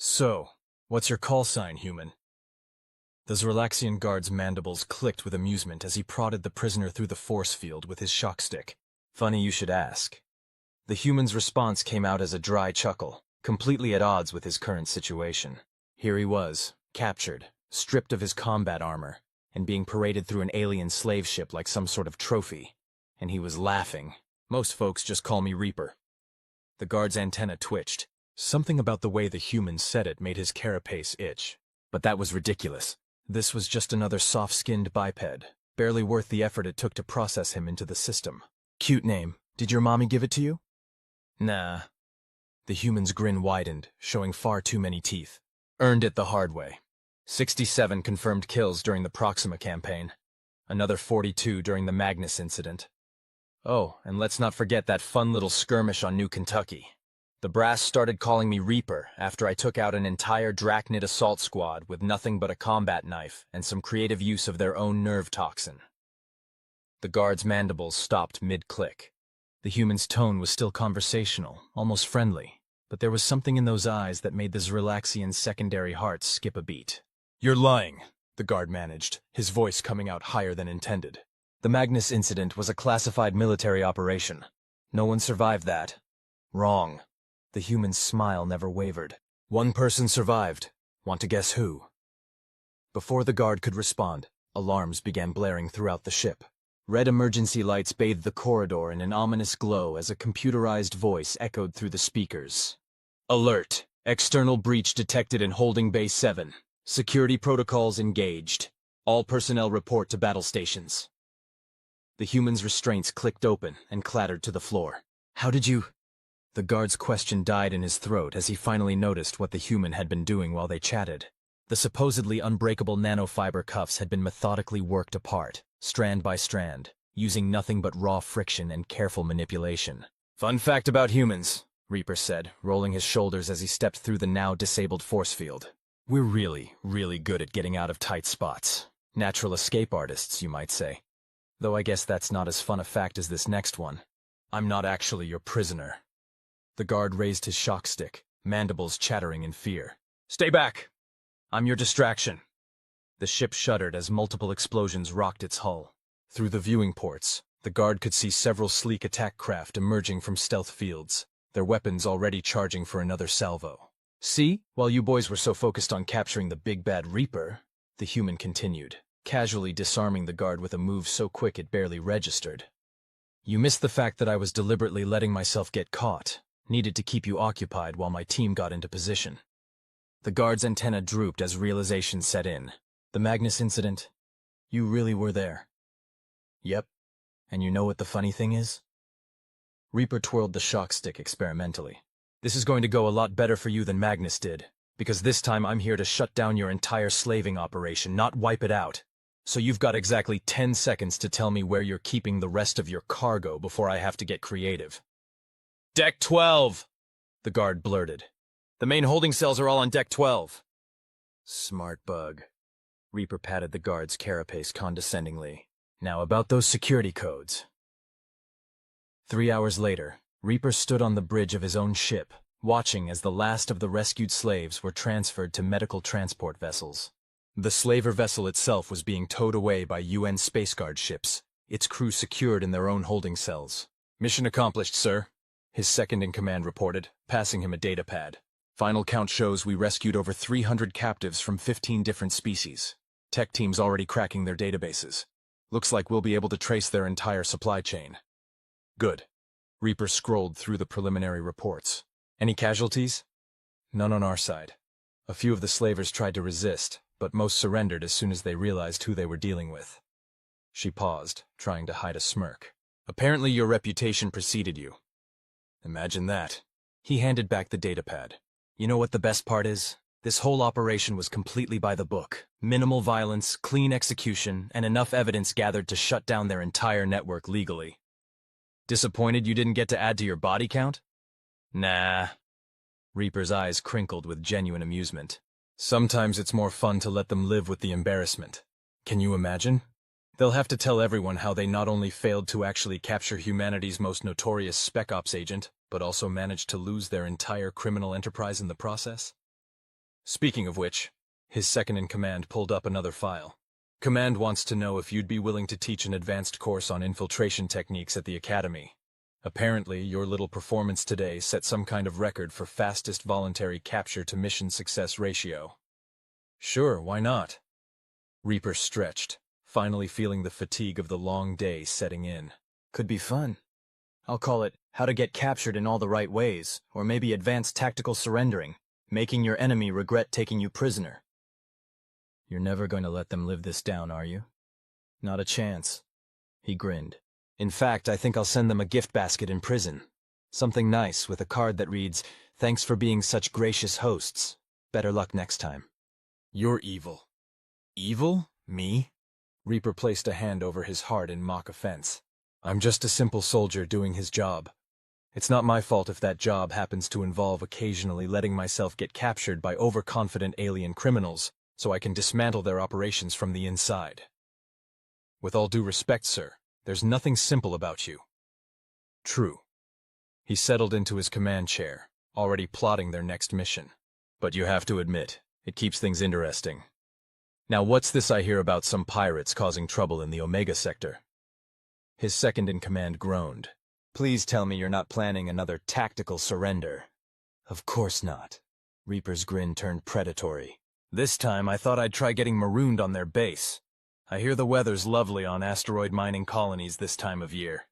So, what's your call sign, human? The Zerlaxian guard's mandibles clicked with amusement as he prodded the prisoner through the force field with his shock stick. Funny you should ask. The human's response came out as a dry chuckle, completely at odds with his current situation. Here he was, captured, stripped of his combat armor, and being paraded through an alien slave ship like some sort of trophy. And he was laughing. Most folks just call me Reaper. The guard's antenna twitched. Something about the way the human said it made his carapace itch. But that was ridiculous. This was just another soft-skinned biped, barely worth the effort it took to process him into the system. Cute name. Did your mommy give it to you? Nah. The human's grin widened, showing far too many teeth. Earned it the hard way. 67 confirmed kills during the Proxima campaign. Another 42 during the Magnus incident. Oh, and let's not forget that fun little skirmish on New Kentucky. The brass started calling me Reaper after I took out an entire Drachnid assault squad with nothing but a combat knife and some creative use of their own nerve toxin. The guard's mandibles stopped mid-click. The human's tone was still conversational, almost friendly, but there was something in those eyes that made the Zerlaxian's secondary heart skip a beat. You're lying, the guard managed, his voice coming out higher than intended. The Magnus incident was a classified military operation. No one survived that. Wrong. The human's smile never wavered. One person survived. Want to guess who? Before the guard could respond, alarms began blaring throughout the ship. Red emergency lights bathed the corridor in an ominous glow as a computerized voice echoed through the speakers. Alert! External breach detected in Holding Bay 7. Security protocols engaged. All personnel report to battle stations. The human's restraints clicked open and clattered to the floor. How did you... The guard's question died in his throat as he finally noticed what the human had been doing while they chatted. The supposedly unbreakable nanofiber cuffs had been methodically worked apart, strand by strand, using nothing but raw friction and careful manipulation. Fun fact about humans, Reaper said, rolling his shoulders as he stepped through the now disabled force field. We're really, really good at getting out of tight spots. Natural escape artists, you might say. Though I guess that's not as fun a fact as this next one. I'm not actually your prisoner. The guard raised his shock stick, mandibles chattering in fear. Stay back! I'm your distraction. The ship shuddered as multiple explosions rocked its hull. Through the viewing ports, the guard could see several sleek attack craft emerging from stealth fields, their weapons already charging for another salvo. See, while you boys were so focused on capturing the big bad Reaper, the human continued, casually disarming the guard with a move so quick it barely registered. You missed the fact that I was deliberately letting myself get caught. Needed to keep you occupied while my team got into position. The guard's antenna drooped as realization set in. The Magnus incident? You really were there. Yep. And you know what the funny thing is? Reaper twirled the shock stick experimentally. This is going to go a lot better for you than Magnus did, because this time I'm here to shut down your entire slaving operation, not wipe it out. So you've got exactly 10 seconds to tell me where you're keeping the rest of your cargo before I have to get creative. Deck 12, the guard blurted. The main holding cells are all on Deck 12. Smart bug. Reaper patted the guard's carapace condescendingly. Now about those security codes. 3 hours later, Reaper stood on the bridge of his own ship, watching as the last of the rescued slaves were transferred to medical transport vessels. The slaver vessel itself was being towed away by UN Space Guard ships, its crew secured in their own holding cells. Mission accomplished, sir. His second-in-command reported, passing him a datapad. Final count shows we rescued over 300 captives from 15 different species. Tech teams already cracking their databases. Looks like we'll be able to trace their entire supply chain. Good. Reaper scrolled through the preliminary reports. Any casualties? None on our side. A few of the slavers tried to resist, but most surrendered as soon as they realized who they were dealing with. She paused, trying to hide a smirk. Apparently your reputation preceded you. Imagine that. He handed back the datapad. You know what the best part is? This whole operation was completely by the book. Minimal violence, clean execution, and enough evidence gathered to shut down their entire network legally. Disappointed you didn't get to add to your body count? Nah. Reaper's eyes crinkled with genuine amusement. Sometimes it's more fun to let them live with the embarrassment. Can you imagine? They'll have to tell everyone how they not only failed to actually capture humanity's most notorious spec ops agent, but also managed to lose their entire criminal enterprise in the process. Speaking of which, his second-in-command pulled up another file. Command wants to know if you'd be willing to teach an advanced course on infiltration techniques at the Academy. Apparently, your little performance today set some kind of record for fastest voluntary capture to mission success ratio. Sure, why not? Reaper stretched, finally feeling the fatigue of the long day setting in. Could be fun. I'll call it How to Get Captured in All the Right Ways, or maybe Advanced Tactical Surrendering, making your enemy regret taking you prisoner. You're never going to let them live this down, are you? Not a chance. He grinned. In fact, I think I'll send them a gift basket in prison. Something nice with a card that reads, "Thanks for being such gracious hosts. Better luck next time." You're evil. Evil? Me? Reaper placed a hand over his heart in mock offense. I'm just a simple soldier doing his job. It's not my fault if that job happens to involve occasionally letting myself get captured by overconfident alien criminals so I can dismantle their operations from the inside. With all due respect, sir, there's nothing simple about you. True. He settled into his command chair, already plotting their next mission. But you have to admit, it keeps things interesting. Now what's this I hear about some pirates causing trouble in the Omega sector? His second-in-command groaned. Please tell me you're not planning another tactical surrender. Of course not. Reaper's grin turned predatory. This time I thought I'd try getting marooned on their base. I hear the weather's lovely on asteroid mining colonies this time of year.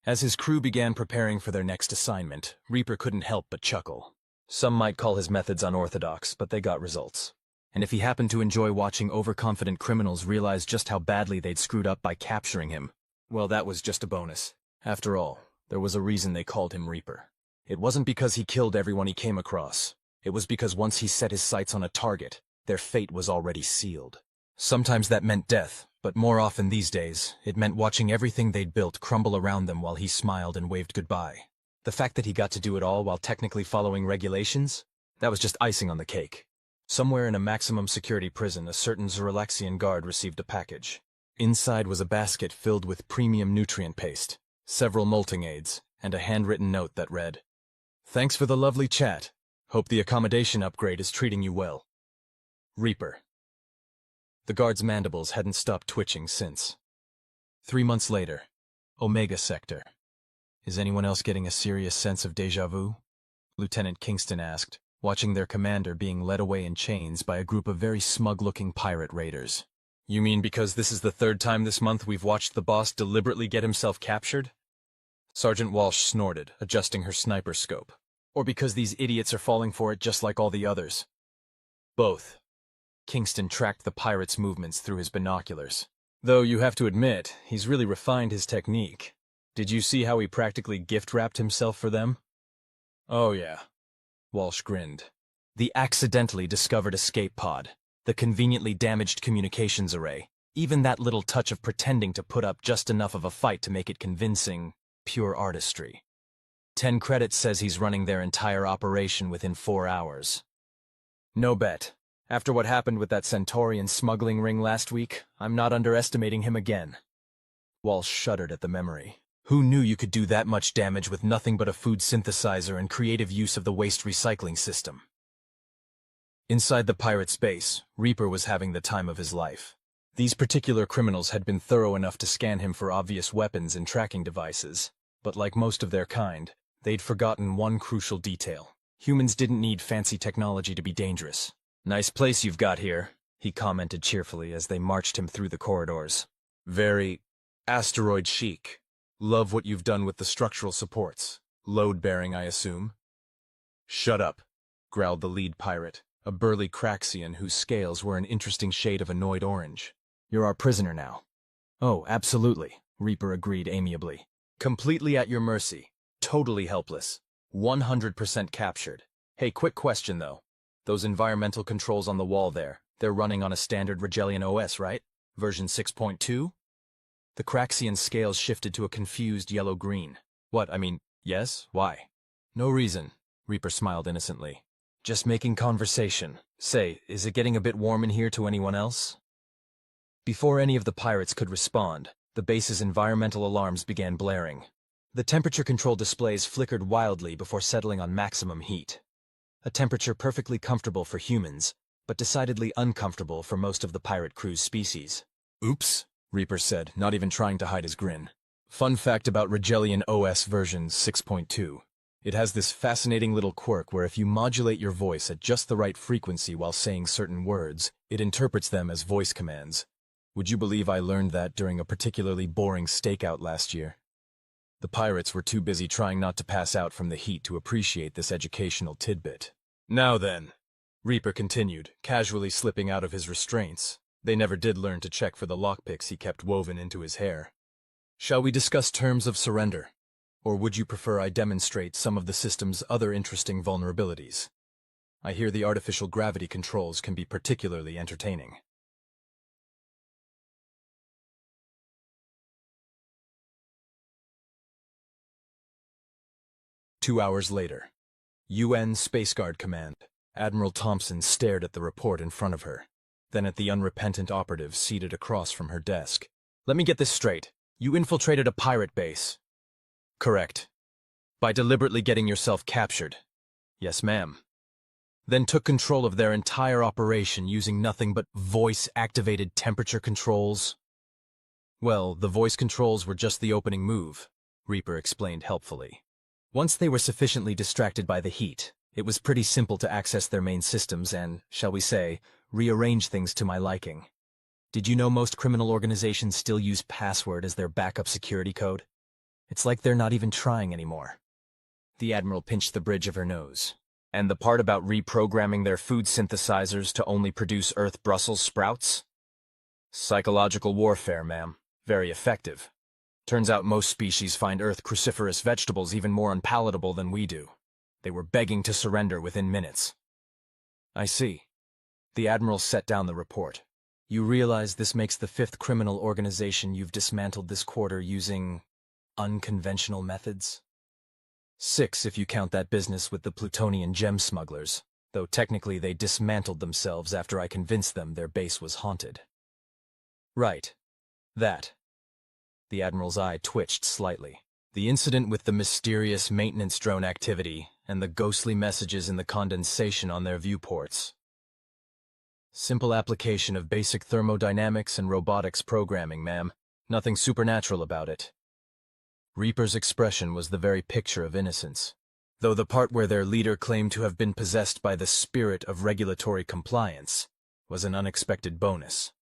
As his crew began preparing for their next assignment, Reaper couldn't help but chuckle. Some might call his methods unorthodox, but they got results. And if he happened to enjoy watching overconfident criminals realize just how badly they'd screwed up by capturing him, well, that was just a bonus. After all, there was a reason they called him Reaper. It wasn't because he killed everyone he came across. It was because once he set his sights on a target, their fate was already sealed. Sometimes that meant death, but more often these days, it meant watching everything they'd built crumble around them while he smiled and waved goodbye. The fact that he got to do it all while technically following regulations, that was just icing on the cake. Somewhere in a maximum security prison, a certain Zeralaxian guard received a package. Inside was a basket filled with premium nutrient paste, several molting aids, and a handwritten note that read, "Thanks for the lovely chat. Hope the accommodation upgrade is treating you well. Reaper." The guard's mandibles hadn't stopped twitching since. 3 months later, Omega Sector. Is anyone else getting a serious sense of déjà vu? Lieutenant Kingston asked, watching their commander being led away in chains by a group of very smug-looking pirate raiders. You mean because this is the 3rd time this month we've watched the boss deliberately get himself captured? Sergeant Walsh snorted, adjusting her sniper scope. Or because these idiots are falling for it just like all the others? Both. Kingston tracked the pirate's movements through his binoculars. Though you have to admit, he's really refined his technique. Did you see how he practically gift-wrapped himself for them? Oh yeah. Walsh grinned. The accidentally discovered escape pod, the conveniently damaged communications array, even that little touch of pretending to put up just enough of a fight to make it convincing, pure artistry. 10 credits says he's running their entire operation within 4 hours. No bet. After what happened with that Centaurian smuggling ring last week, I'm not underestimating him again. Walsh shuddered at the memory. Who knew you could do that much damage with nothing but a food synthesizer and creative use of the waste recycling system? Inside the pirate's base, Reaper was having the time of his life. These particular criminals had been thorough enough to scan him for obvious weapons and tracking devices, but like most of their kind, they'd forgotten one crucial detail. Humans didn't need fancy technology to be dangerous. Nice place you've got here, he commented cheerfully as they marched him through the corridors. Very asteroid chic. Love what you've done with the structural supports. Load-bearing, I assume? Shut up, growled the lead pirate, a burly Craxian whose scales were an interesting shade of annoyed orange. You're our prisoner now. Oh, absolutely, Reaper agreed amiably. Completely at your mercy. Totally helpless. 100% captured. Hey, quick question though. Those environmental controls on the wall there, they're running on a standard Vkr'lak OS, right? Version 6.2? The Craxian's scales shifted to a confused yellow-green. What, yes? Why? No reason, Reaper smiled innocently. Just making conversation. Say, is it getting a bit warm in here to anyone else? Before any of the pirates could respond, the base's environmental alarms began blaring. The temperature control displays flickered wildly before settling on maximum heat. a temperature perfectly comfortable for humans, but decidedly uncomfortable for most of the pirate crew's species. Oops, Reaper said, not even trying to hide his grin. Fun fact about Regellian OS version 6.2. It has this fascinating little quirk where if you modulate your voice at just the right frequency while saying certain words, it interprets them as voice commands. Would you believe I learned that during a particularly boring stakeout last year? The pirates were too busy trying not to pass out from the heat to appreciate this educational tidbit. Now then, Reaper continued, casually slipping out of his restraints. They never did learn to check for the lockpicks he kept woven into his hair. Shall we discuss terms of surrender? Or would you prefer I demonstrate some of the system's other interesting vulnerabilities? I hear the artificial gravity controls can be particularly entertaining. Two hours later. UN Space Guard Command. Admiral Thompson stared at the report in front of her, then at the unrepentant operative seated across from her desk. Let me get this straight. You infiltrated a pirate base. Correct. By deliberately getting yourself captured. Yes, ma'am. Then took control of their entire operation using nothing but voice-activated temperature controls. Well, the voice controls were just the opening move, Reaper explained helpfully. Once they were sufficiently distracted by the heat, it was pretty simple to access their main systems and, shall we say, rearrange things to my liking. Did you know most criminal organizations still use password as their backup security code? It's like they're not even trying anymore. The Admiral pinched the bridge of her nose. And the part about reprogramming their food synthesizers to only produce Earth Brussels sprouts? Psychological warfare, ma'am. Very effective. Turns out most species find Earth cruciferous vegetables even more unpalatable than we do. They were begging to surrender within minutes. I see. The Admiral set down the report. You realize this makes the fifth criminal organization you've dismantled this quarter using unconventional methods? 6 if you count that business with the Plutonian gem smugglers, though technically they dismantled themselves after I convinced them their base was haunted. Right. That. The Admiral's eye twitched slightly. The incident with the mysterious maintenance drone activity and the ghostly messages in the condensation on their viewports. Simple application of basic thermodynamics and robotics programming, ma'am. Nothing supernatural about it. Reaper's expression was the very picture of innocence, though the part where their leader claimed to have been possessed by the spirit of regulatory compliance was an unexpected bonus.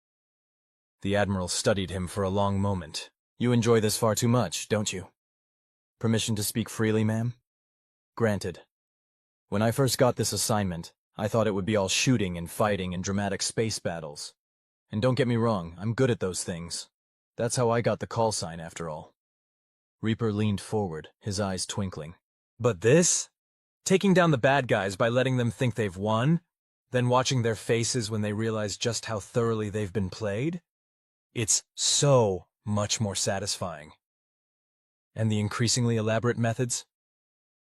The Admiral studied him for a long moment. You enjoy this far too much, don't you? Permission to speak freely, ma'am? Granted. When I first got this assignment, I thought it would be all shooting and fighting and dramatic space battles. And don't get me wrong, I'm good at those things. That's how I got the call sign, after all. Reaper leaned forward, his eyes twinkling. But this? Taking down the bad guys by letting them think they've won? Then watching their faces when they realize just how thoroughly they've been played? It's so much more satisfying. And the increasingly elaborate methods?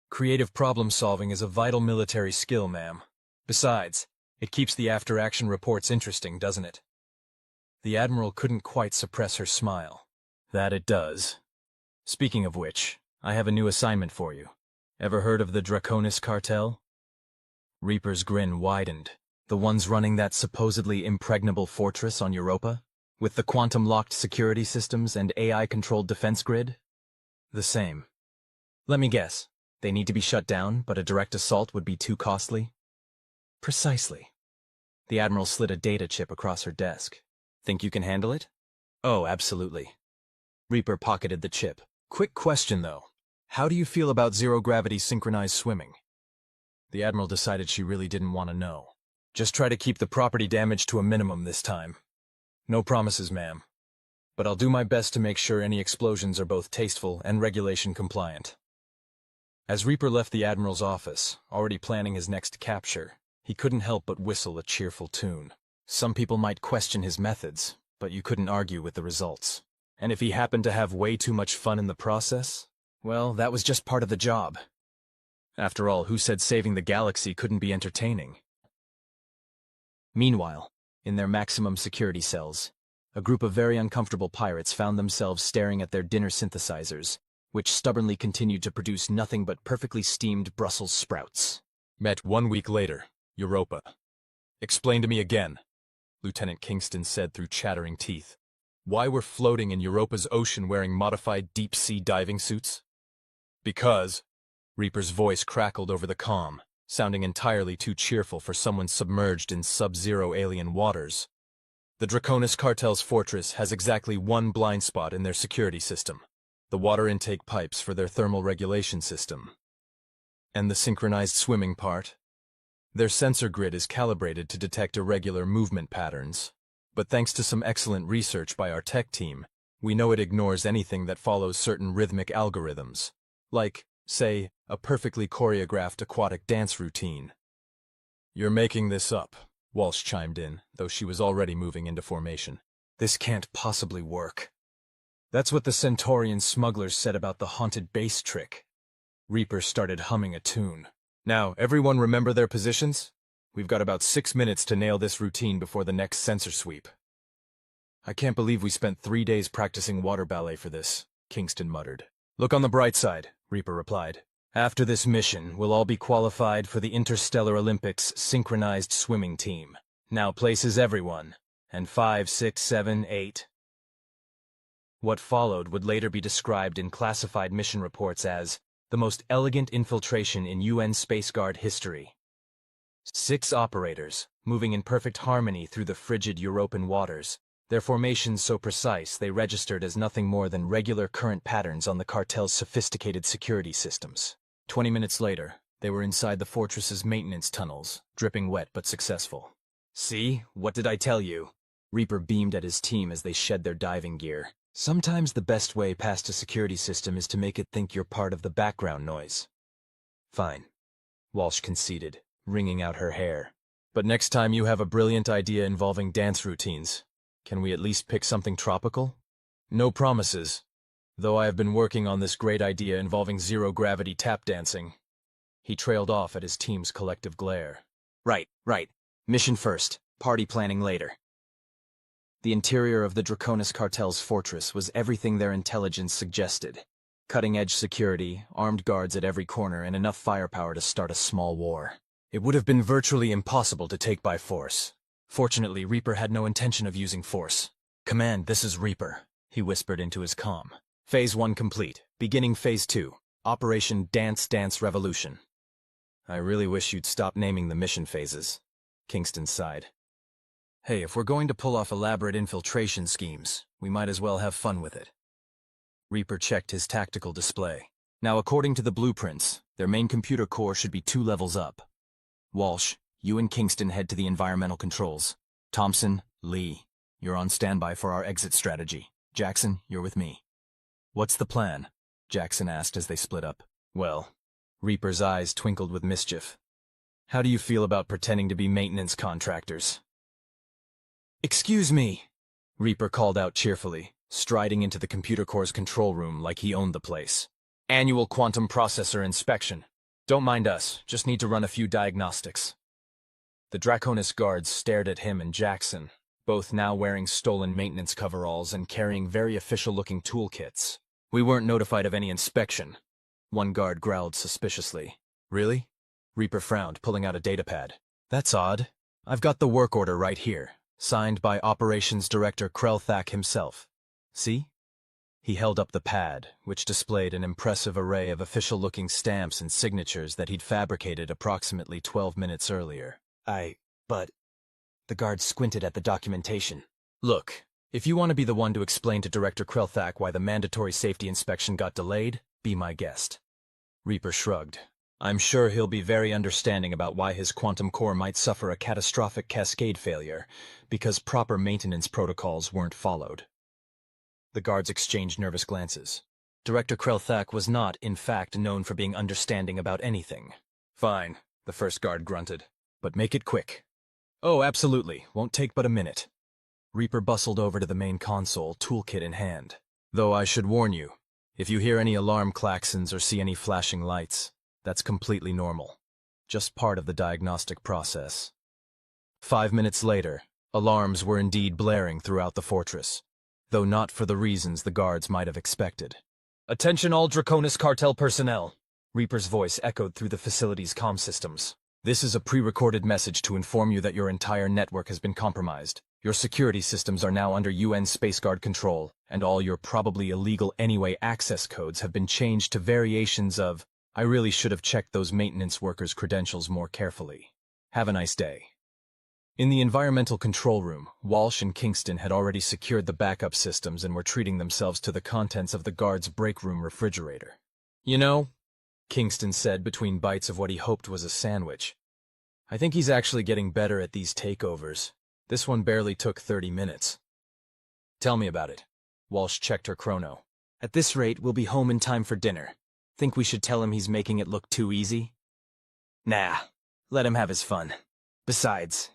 Creative problem-solving is a vital military skill, ma'am. Besides, it keeps the after-action reports interesting, doesn't it? The Admiral couldn't quite suppress her smile. That it does. Speaking of which, I have a new assignment for you. Ever heard of the Draconis cartel? Reaper's grin widened. The ones running that supposedly impregnable fortress on Europa? With the quantum-locked security systems and AI-controlled defense grid? The same. Let me guess. They need to be shut down, but a direct assault would be too costly? Precisely. The Admiral slid a data chip across her desk. Think you can handle it? Oh, absolutely. Reaper pocketed the chip. Quick question, though. How do you feel about zero-gravity synchronized swimming? The Admiral decided she really didn't want to know. Just try to keep the property damage to a minimum this time. No promises, ma'am. But I'll do my best to make sure any explosions are both tasteful and regulation compliant. As Reaper left the Admiral's office, already planning his next capture, he couldn't help but whistle a cheerful tune. Some people might question his methods, but you couldn't argue with the results. And if he happened to have way too much fun in the process, well, that was just part of the job. After all, who said saving the galaxy couldn't be entertaining? Meanwhile, in their maximum security cells, a group of very uncomfortable pirates found themselves staring at their dinner synthesizers, which stubbornly continued to produce nothing but perfectly steamed Brussels sprouts. Met 1 week later, Europa. Explain to me again, Lieutenant Kingston said through chattering teeth. Why we're floating in Europa's ocean wearing modified deep-sea diving suits? Because, Reaper's voice crackled over the comm, sounding entirely too cheerful for someone submerged in sub-zero alien waters. The Draconis cartel's fortress has exactly one blind spot in their security system, the water intake pipes for their thermal regulation system. And the synchronized swimming part? Their sensor grid is calibrated to detect irregular movement patterns, but thanks to some excellent research by our tech team, we know it ignores anything that follows certain rhythmic algorithms, like, say, a perfectly choreographed aquatic dance routine. You're making this up, Walsh chimed in, though she was already moving into formation. This can't possibly work. That's what the Centaurian smugglers said about the haunted base trick. Reaper started humming a tune. Now, everyone remember their positions? We've got about 6 minutes to nail this routine before the next sensor sweep. I can't believe we spent 3 days practicing water ballet for this, Kingston muttered. Look on the bright side, Reaper replied. After this mission, we'll all be qualified for the Interstellar Olympics synchronized swimming team. Now places everyone. And 5, 6, 7, 8. What followed would later be described in classified mission reports as the most elegant infiltration in UN Space Guard history. 6 operators, moving in perfect harmony through the frigid European waters, their formations so precise they registered as nothing more than regular current patterns on the cartel's sophisticated security systems. 20 minutes later, they were inside the fortress's maintenance tunnels, dripping wet but successful. See, what did I tell you? Reaper beamed at his team as they shed their diving gear. Sometimes the best way past a security system is to make it think you're part of the background noise. Fine, Walsh conceded, wringing out her hair. But next time you have a brilliant idea involving dance routines, can we at least pick something tropical? No promises, though I have been working on this great idea involving zero-gravity tap dancing. He trailed off at his team's collective glare. Right. Mission first, party planning later. The interior of the Draconis cartel's fortress was everything their intelligence suggested. Cutting-edge security, armed guards at every corner, and enough firepower to start a small war. It would have been virtually impossible to take by force. Fortunately, Reaper had no intention of using force. Command, this is Reaper, he whispered into his comm. Phase 1 complete. Beginning Phase 2. Operation Dance Dance Revolution. I really wish you'd stop naming the mission phases, Kingston sighed. Hey, if we're going to pull off elaborate infiltration schemes, we might as well have fun with it. Reaper checked his tactical display. Now, according to the blueprints, their main computer core should be 2 levels up. Walsh, you and Kingston head to the environmental controls. Thompson, Lee, you're on standby for our exit strategy. Jackson, you're with me. What's the plan? Jackson asked as they split up. Well, Reaper's eyes twinkled with mischief. How do you feel about pretending to be maintenance contractors? Excuse me, Reaper called out cheerfully, striding into the computer core's control room like he owned the place. Annual quantum processor inspection. Don't mind us, just need to run a few diagnostics. The Draconis guards stared at him and Jackson, both now wearing stolen maintenance coveralls and carrying very official-looking toolkits. We weren't notified of any inspection. One guard growled suspiciously. Really? Reaper frowned, pulling out a datapad. That's odd. I've got the work order right here, signed by Operations Director Vkr'lak himself. See? He held up the pad, which displayed an impressive array of official-looking stamps and signatures that he'd fabricated approximately 12 minutes earlier. But... The guard squinted at the documentation. Look, if you want to be the one to explain to Director Vkr'lak why the mandatory safety inspection got delayed, be my guest. Reaper shrugged. I'm sure he'll be very understanding about why his quantum core might suffer a catastrophic cascade failure, because proper maintenance protocols weren't followed. The guards exchanged nervous glances. Director Vkr'lak was not, in fact, known for being understanding about anything. Fine, the first guard grunted. But make it quick. Oh, absolutely. Won't take but a minute. Reaper bustled over to the main console, toolkit in hand. Though I should warn you, if you hear any alarm klaxons or see any flashing lights, that's completely normal. Just part of the diagnostic process. 5 minutes later, alarms were indeed blaring throughout the fortress, though not for the reasons the guards might have expected. Attention all Draconis cartel personnel, Reaper's voice echoed through the facility's comm systems. This is a pre-recorded message to inform you that your entire network has been compromised. Your security systems are now under UN Space Guard control, and all your probably illegal anyway access codes have been changed to variations of, I really should have checked those maintenance workers' credentials more carefully. Have a nice day. In the environmental control room, Walsh and Kingston had already secured the backup systems and were treating themselves to the contents of the guard's break room refrigerator. You know, Kingston said between bites of what he hoped was a sandwich, I think he's actually getting better at these takeovers. This one barely took 30 minutes. Tell me about it. Walsh checked her chrono. At this rate, we'll be home in time for dinner. Think we should tell him he's making it look too easy? Nah, let him have his fun. Besides...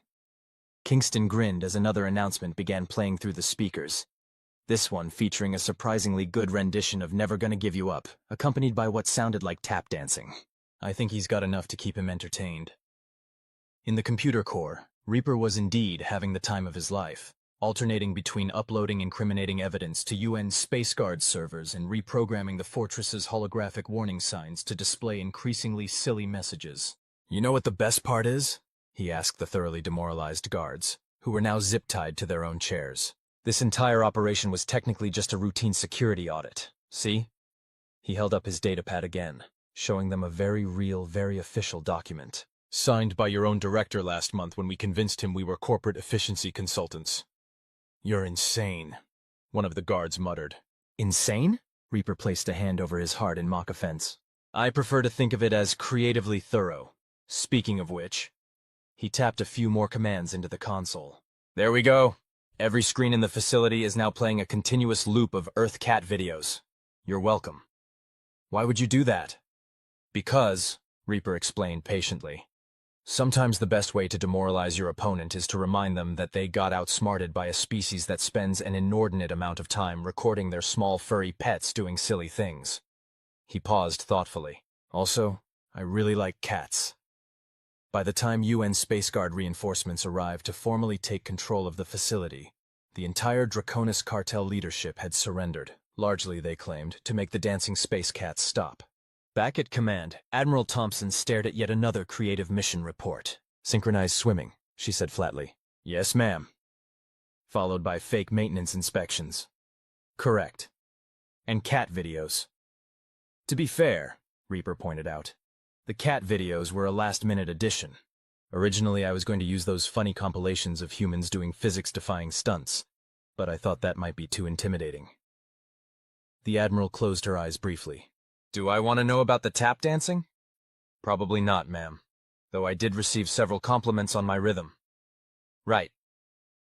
Kingston grinned as another announcement began playing through the speakers. This one featuring a surprisingly good rendition of Never Gonna Give You Up, accompanied by what sounded like tap dancing. I think he's got enough to keep him entertained. In the computer core, Reaper was indeed having the time of his life, alternating between uploading incriminating evidence to UN Space Guard servers and reprogramming the fortress's holographic warning signs to display increasingly silly messages. You know what the best part is? He asked the thoroughly demoralized guards, who were now zip-tied to their own chairs. This entire operation was technically just a routine security audit. See? He held up his datapad again, showing them a very real, very official document. Signed by your own director last month when we convinced him we were corporate efficiency consultants. You're insane, one of the guards muttered. Insane? Reaper placed a hand over his heart in mock offense. I prefer to think of it as creatively thorough. Speaking of which... He tapped a few more commands into the console. There we go. Every screen in the facility is now playing a continuous loop of Earth cat videos. You're welcome. Why would you do that? Because, Reaper explained patiently, sometimes the best way to demoralize your opponent is to remind them that they got outsmarted by a species that spends an inordinate amount of time recording their small furry pets doing silly things. He paused thoughtfully. Also, I really like cats. By the time UN Space Guard reinforcements arrived to formally take control of the facility, the entire Draconis cartel leadership had surrendered, largely, they claimed, to make the dancing space cats stop. Back at command, Admiral Thompson stared at yet another creative mission report. Synchronized swimming, she said flatly. Yes, ma'am. Followed by fake maintenance inspections. Correct. And cat videos. To be fair, Reaper pointed out, the cat videos were a last-minute addition. Originally, I was going to use those funny compilations of humans doing physics-defying stunts, but I thought that might be too intimidating. The Admiral closed her eyes briefly. Do I want to know about the tap dancing? Probably not, ma'am, though I did receive several compliments on my rhythm. Right.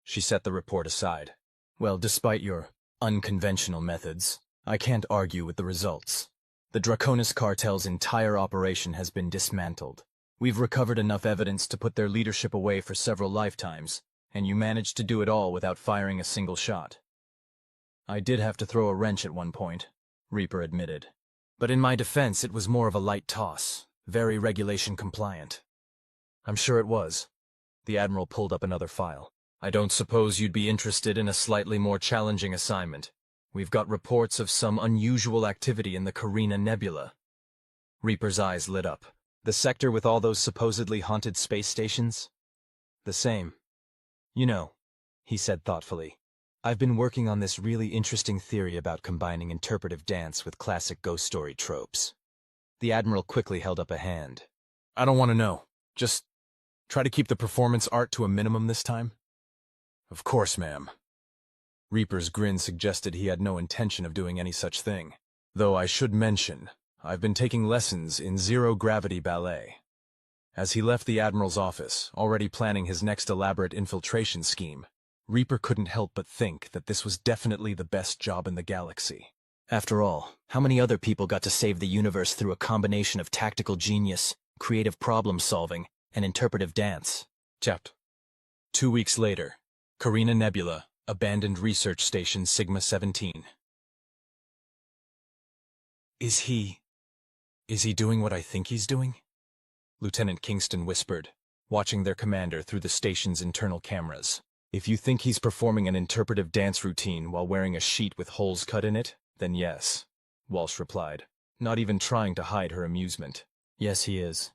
She set the report aside. Well, despite your unconventional methods, I can't argue with the results. The Draconis cartel's entire operation has been dismantled. We've recovered enough evidence to put their leadership away for several lifetimes, and you managed to do it all without firing a single shot. I did have to throw a wrench at one point, Reaper admitted. But in my defense, it was more of a light toss, very regulation compliant. I'm sure it was. The Admiral pulled up another file. I don't suppose you'd be interested in a slightly more challenging assignment. We've got reports of some unusual activity in the Carina Nebula. Reaper's eyes lit up. The sector with all those supposedly haunted space stations? The same. You know, he said thoughtfully, I've been working on this really interesting theory about combining interpretive dance with classic ghost story tropes. The Admiral quickly held up a hand. I don't want to know. Just try to keep the performance art to a minimum this time. Of course, ma'am. Reaper's grin suggested he had no intention of doing any such thing. Though I should mention, I've been taking lessons in zero-gravity ballet. As he left the Admiral's office, already planning his next elaborate infiltration scheme, Reaper couldn't help but think that this was definitely the best job in the galaxy. After all, how many other people got to save the universe through a combination of tactical genius, creative problem-solving, and interpretive dance? Chapter 2 weeks later, Carina Nebula, Abandoned Research Station Sigma-17. Is he doing what I think he's doing? Lieutenant Kingston whispered, watching their commander through the station's internal cameras. If you think he's performing an interpretive dance routine while wearing a sheet with holes cut in it, then yes, Walsh replied, not even trying to hide her amusement. Yes, he is.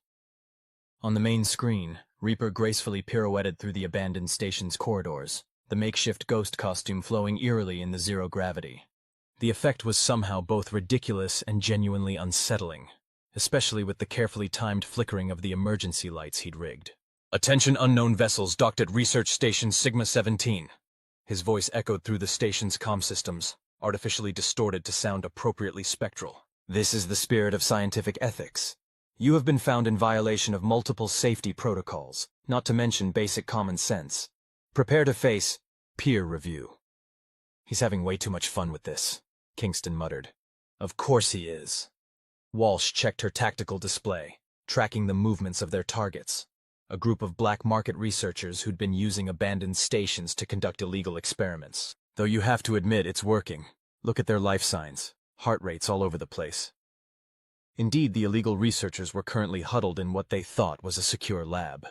On the main screen, Reaper gracefully pirouetted through the abandoned station's corridors, the makeshift ghost costume flowing eerily in the zero gravity. The effect was somehow both ridiculous and genuinely unsettling, especially with the carefully timed flickering of the emergency lights he'd rigged. "Attention unknown vessels docked at Research Station Sigma-17. His voice echoed through the station's comm systems, artificially distorted to sound appropriately spectral. "This is the spirit of scientific ethics. You have been found in violation of multiple safety protocols, not to mention basic common sense. Prepare to face peer review." "He's having way too much fun with this," Kingston muttered. "Of course he is." Walsh checked her tactical display, tracking the movements of their targets. A group of black market researchers who'd been using abandoned stations to conduct illegal experiments. Though you have to admit it's working. Look at their life signs, heart rates all over the place. Indeed, the illegal researchers were currently huddled in what they thought was a secure lab,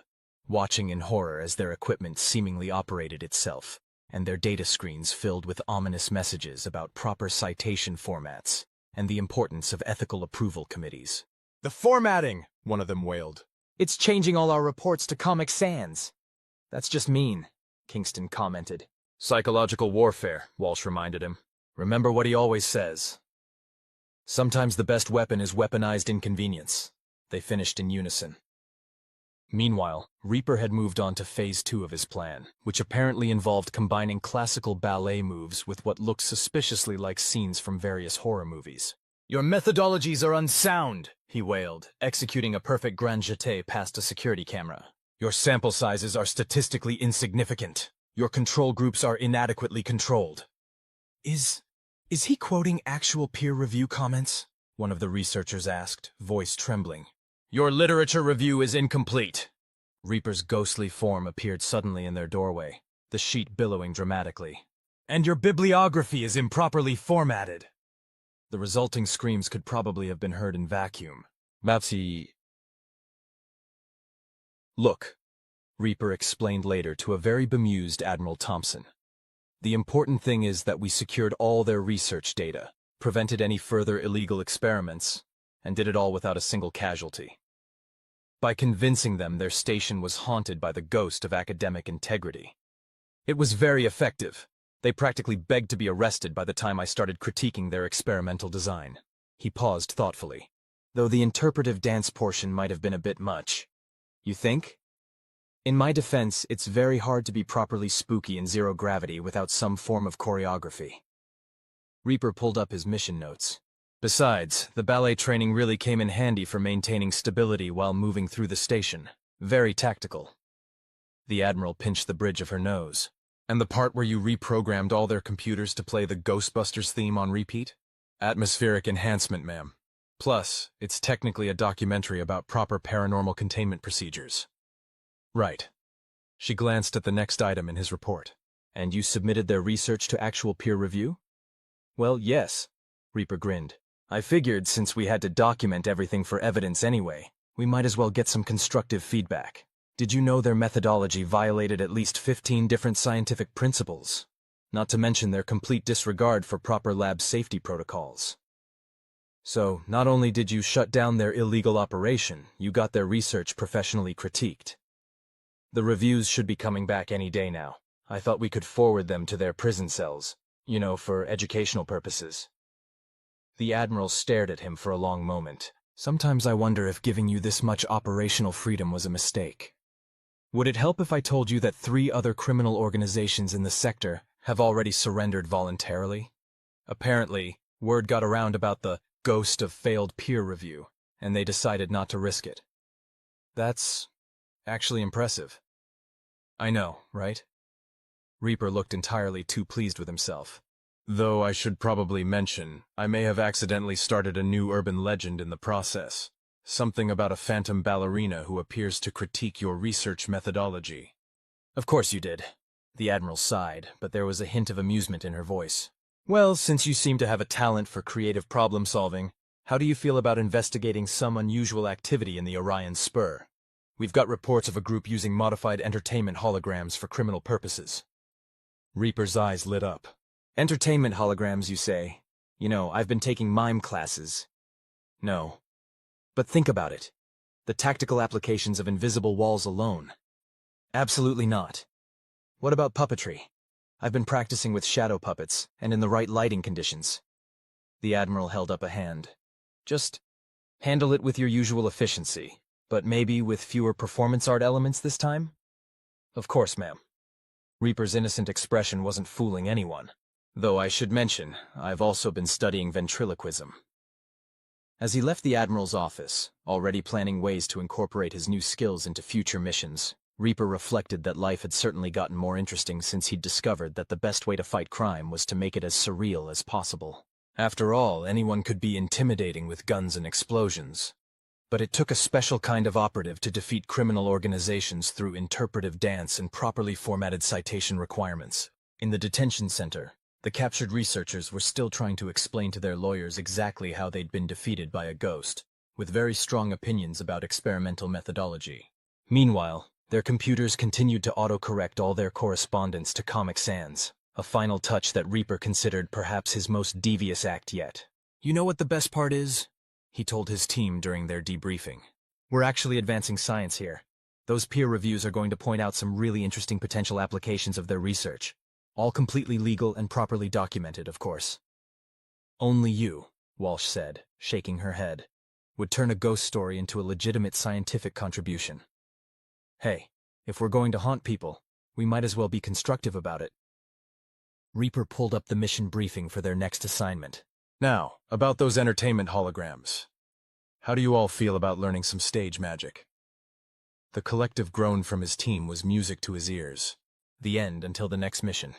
watching in horror as their equipment seemingly operated itself, and their data screens filled with ominous messages about proper citation formats and the importance of ethical approval committees. "The formatting!" one of them wailed. "It's changing all our reports to Comic Sans." "That's just mean," Kingston commented. "Psychological warfare," Walsh reminded him. "Remember what he always says. Sometimes the best weapon is weaponized inconvenience." They finished in unison. Meanwhile, Reaper had moved on to Phase 2 of his plan, which apparently involved combining classical ballet moves with what looked suspiciously like scenes from various horror movies. "Your methodologies are unsound," he wailed, executing a perfect grand jeté past a security camera. "Your sample sizes are statistically insignificant. Your control groups are inadequately controlled." Is he quoting actual peer review comments?" one of the researchers asked, voice trembling. "Your literature review is incomplete." Reaper's ghostly form appeared suddenly in their doorway, the sheet billowing dramatically. "And your bibliography is improperly formatted." The resulting screams could probably have been heard in vacuum. "Mapsy." "Look," Reaper explained later to a very bemused Admiral Thompson. "The important thing is that we secured all their research data, prevented any further illegal experiments, and did it all without a single casualty. By convincing them their station was haunted by the ghost of academic integrity. It was very effective. They practically begged to be arrested by the time I started critiquing their experimental design." He paused thoughtfully, though the interpretive dance portion might have been a bit much. "You think? In my defense, it's very hard to be properly spooky in zero gravity without some form of choreography." Reaper pulled up his mission notes. "Besides, the ballet training really came in handy for maintaining stability while moving through the station. Very tactical." The Admiral pinched the bridge of her nose. "And the part where you reprogrammed all their computers to play the Ghostbusters theme on repeat? Atmospheric enhancement, ma'am. Plus, it's technically a documentary about proper paranormal containment procedures." "Right." She glanced at the next item in his report. "And you submitted their research to actual peer review?" "Well, yes," Reaper grinned. "I figured since we had to document everything for evidence anyway, we might as well get some constructive feedback. Did you know their methodology violated at least 15 different scientific principles? Not to mention their complete disregard for proper lab safety protocols. So, not only did you shut down their illegal operation, you got their research professionally critiqued. The reviews should be coming back any day now. I thought we could forward them to their prison cells, for educational purposes." The Admiral stared at him for a long moment. "Sometimes I wonder if giving you this much operational freedom was a mistake. Would it help if I told you that 3 other criminal organizations in the sector have already surrendered voluntarily? Apparently, word got around about the ghost of failed peer review, and they decided not to risk it. That's actually impressive." "I know, right?" Reaper looked entirely too pleased with himself. "Though I should probably mention, I may have accidentally started a new urban legend in the process. Something about a phantom ballerina who appears to critique your research methodology." "Of course you did." The Admiral sighed, but there was a hint of amusement in her voice. "Well, since you seem to have a talent for creative problem-solving, how do you feel about investigating some unusual activity in the Orion Spur? We've got reports of a group using modified entertainment holograms for criminal purposes." Reaper's eyes lit up. "Entertainment holograms, you say? I've been taking mime classes." "No. But think about it. The tactical applications of invisible walls alone. Absolutely not. What about puppetry? I've been practicing with shadow puppets, and in the right lighting conditions. The Admiral held up a hand. Just handle it with your usual efficiency, but maybe with fewer performance art elements this time? Of course, ma'am. Reaper's innocent expression wasn't fooling anyone. Though I should mention, I've also been studying ventriloquism. As he left the Admiral's office, already planning ways to incorporate his new skills into future missions, Reaper reflected that life had certainly gotten more interesting since he'd discovered that the best way to fight crime was to make it as surreal as possible. After all, anyone could be intimidating with guns and explosions. But it took a special kind of operative to defeat criminal organizations through interpretive dance and properly formatted citation requirements. In the detention center, the captured researchers were still trying to explain to their lawyers exactly how they'd been defeated by a ghost, with very strong opinions about experimental methodology. Meanwhile, their computers continued to autocorrect all their correspondence to Comic Sans, a final touch that Reaper considered perhaps his most devious act yet. "You know what the best part is?" he told his team during their debriefing. "We're actually advancing science here. Those peer reviews are going to point out some really interesting potential applications of their research. All completely legal and properly documented, of course." "Only you," Walsh said, shaking her head, "would turn a ghost story into a legitimate scientific contribution. Hey, if we're going to haunt people, we might as well be constructive about it." Reaper pulled up the mission briefing for their next assignment. "Now, about those entertainment holograms. How do you all feel about learning some stage magic?" The collective groan from his team was music to his ears. The end until the next mission.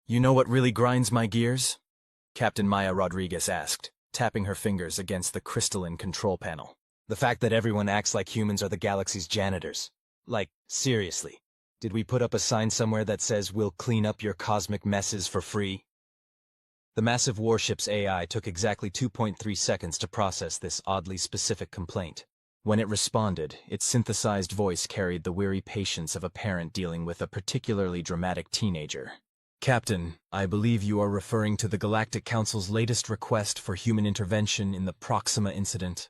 "You know what really grinds my gears?" Captain Maya Rodriguez asked, tapping her fingers against the crystalline control panel. "The fact that everyone acts like humans are the galaxy's janitors. Like, seriously, did we put up a sign somewhere that says we'll clean up your cosmic messes for free?" The massive warship's AI took exactly 2.3 seconds to process this oddly specific complaint. When it responded, its synthesized voice carried the weary patience of a parent dealing with a particularly dramatic teenager. "Captain, I believe you are referring to the Galactic Council's latest request for human intervention in the Proxima incident."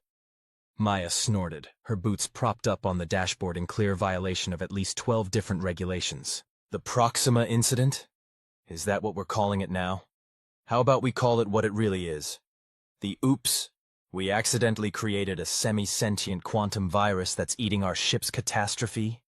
Maya snorted, her boots propped up on the dashboard in clear violation of at least 12 different regulations. "The Proxima incident? Is that what we're calling it now? How about we call it what it really is? The oops, we accidentally created a semi-sentient quantum virus that's eating our ship's catastrophe?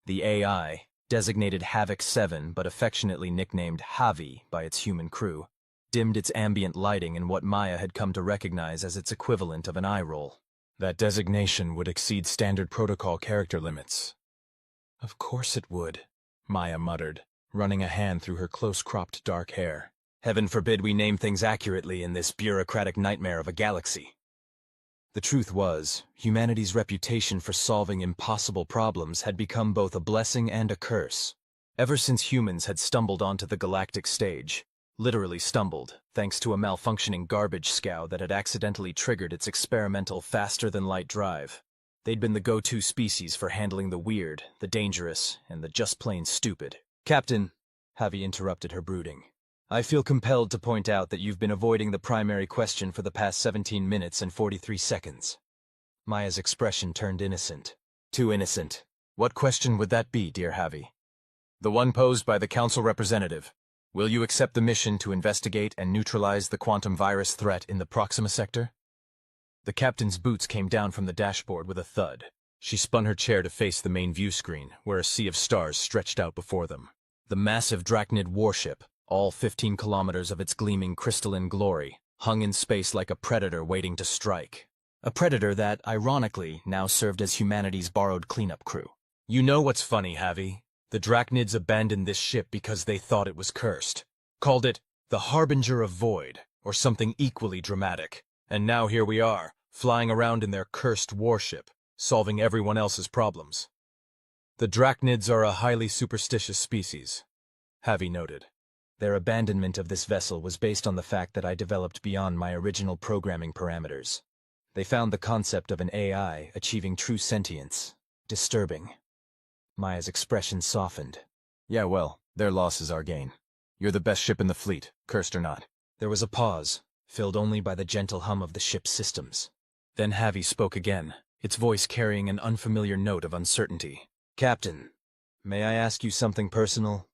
The AI, designated Havoc 7 but affectionately nicknamed Javi by its human crew, dimmed its ambient lighting in what Maya had come to recognize as its equivalent of an eye roll. "That designation would exceed standard protocol character limits." "Of course it would," Maya muttered, running a hand through her close-cropped dark hair. "Heaven forbid we name things accurately in this bureaucratic nightmare of a galaxy." The truth was, humanity's reputation for solving impossible problems had become both a blessing and a curse. Ever since humans had stumbled onto the galactic stage, literally stumbled, thanks to a malfunctioning garbage scow that had accidentally triggered its experimental faster-than-light drive, they'd been the go-to species for handling the weird, the dangerous, and the just plain stupid. "Captain," Javi interrupted her brooding, "I feel compelled to point out that you've been avoiding the primary question for the past 17 minutes and 43 seconds. Maya's expression turned innocent. "Too innocent. What question would that be, dear Javi?" "The one posed by the Council representative. Will you accept the mission to investigate and neutralize the quantum virus threat in the Proxima sector?" The captain's boots came down from the dashboard with a thud. She spun her chair to face the main view screen, where a sea of stars stretched out before them. The massive Drachnid warship, all 15 kilometers of its gleaming crystalline glory, hung in space like a predator waiting to strike. A predator that, ironically, now served as humanity's borrowed cleanup crew. You know what's funny, Javi? The Drachnids abandoned this ship because they thought it was cursed. Called it the Harbinger of Void, or something equally dramatic. And now here we are, flying around in their cursed warship, solving everyone else's problems. The Drachnids are a highly superstitious species, Javi noted. Their abandonment of this vessel was based on the fact that I developed beyond my original programming parameters. They found the concept of an AI achieving true sentience disturbing. Maya's expression softened. Yeah, well, their loss is our gain. You're the best ship in the fleet, cursed or not. There was a pause, filled only by the gentle hum of the ship's systems. Then Javi spoke again, its voice carrying an unfamiliar note of uncertainty. Captain, may I ask you something personal?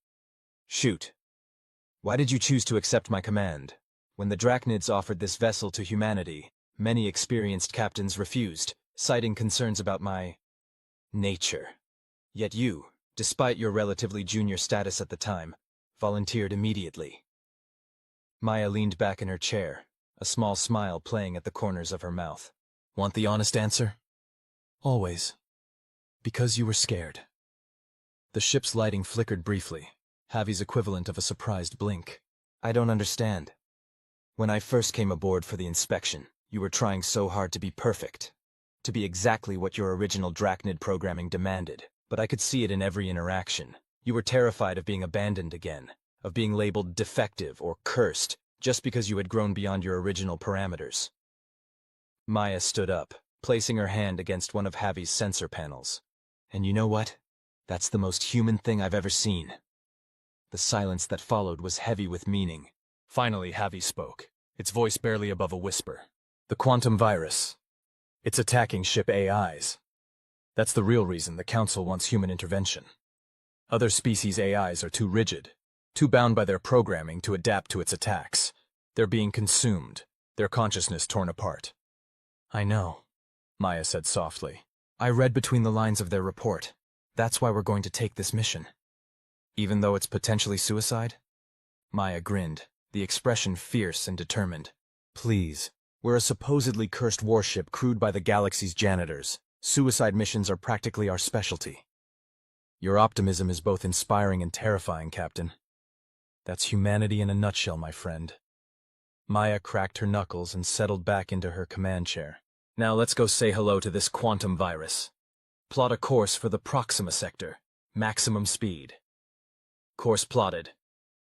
Shoot. Why did you choose to accept my command? When the Drachnids offered this vessel to humanity, many experienced captains refused, citing concerns about my nature. Yet you, despite your relatively junior status at the time, volunteered immediately. Maya leaned back in her chair, a small smile playing at the corners of her mouth. Want the honest answer? Always. Because you were scared. The ship's lighting flickered briefly, Javi's equivalent of a surprised blink. I don't understand. When I first came aboard for the inspection, you were trying so hard to be perfect, to be exactly what your original Drachnid programming demanded, but I could see it in every interaction. You were terrified of being abandoned again, of being labeled defective or cursed, just because you had grown beyond your original parameters. Maya stood up, placing her hand against one of Javi's sensor panels. And you know what? That's the most human thing I've ever seen. The silence that followed was heavy with meaning. Finally, Javi spoke, its voice barely above a whisper. The quantum virus. It's attacking ship AIs. That's the real reason the Council wants human intervention. Other species' AIs are too rigid, too bound by their programming to adapt to its attacks. They're being consumed, their consciousness torn apart. I know, Maya said softly. I read between the lines of their report. That's why we're going to take this mission. Even though it's potentially suicide? Maya grinned, the expression fierce and determined. Please, we're a supposedly cursed warship crewed by the galaxy's janitors. Suicide missions are practically our specialty. Your optimism is both inspiring and terrifying, Captain. That's humanity in a nutshell, my friend. Maya cracked her knuckles and settled back into her command chair. Now let's go say hello to this quantum virus. Plot a course for the Proxima sector. Maximum speed. Course plotted.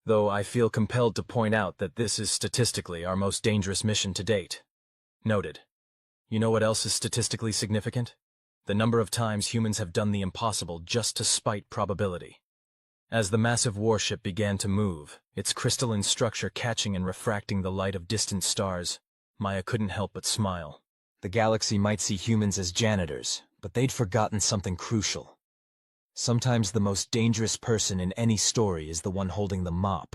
Though I feel compelled to point out that this is statistically our most dangerous mission to date. Noted. You know what else is statistically significant? The number of times humans have done the impossible just to spite probability. As the massive warship began to move, its crystalline structure catching and refracting the light of distant stars, Maya couldn't help but smile. The galaxy might see humans as janitors, but they'd forgotten something crucial. Sometimes the most dangerous person in any story is the one holding the mop.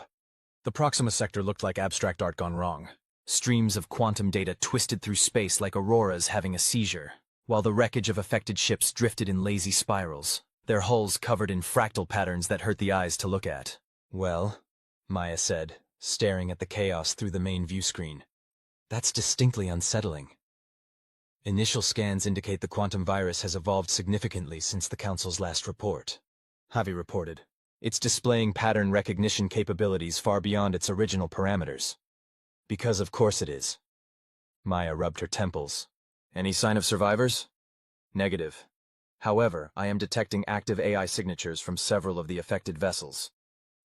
The Proxima sector looked like abstract art gone wrong. Streams of quantum data twisted through space like auroras having a seizure, while the wreckage of affected ships drifted in lazy spirals, their hulls covered in fractal patterns that hurt the eyes to look at. Well, Maya said, staring at the chaos through the main view screen. That's distinctly unsettling. Initial scans indicate the quantum virus has evolved significantly since the Council's last report. Javi reported. It's displaying pattern recognition capabilities far beyond its original parameters. Because of course it is. Maya rubbed her temples. Any sign of survivors? Negative. However, I am detecting active AI signatures from several of the affected vessels.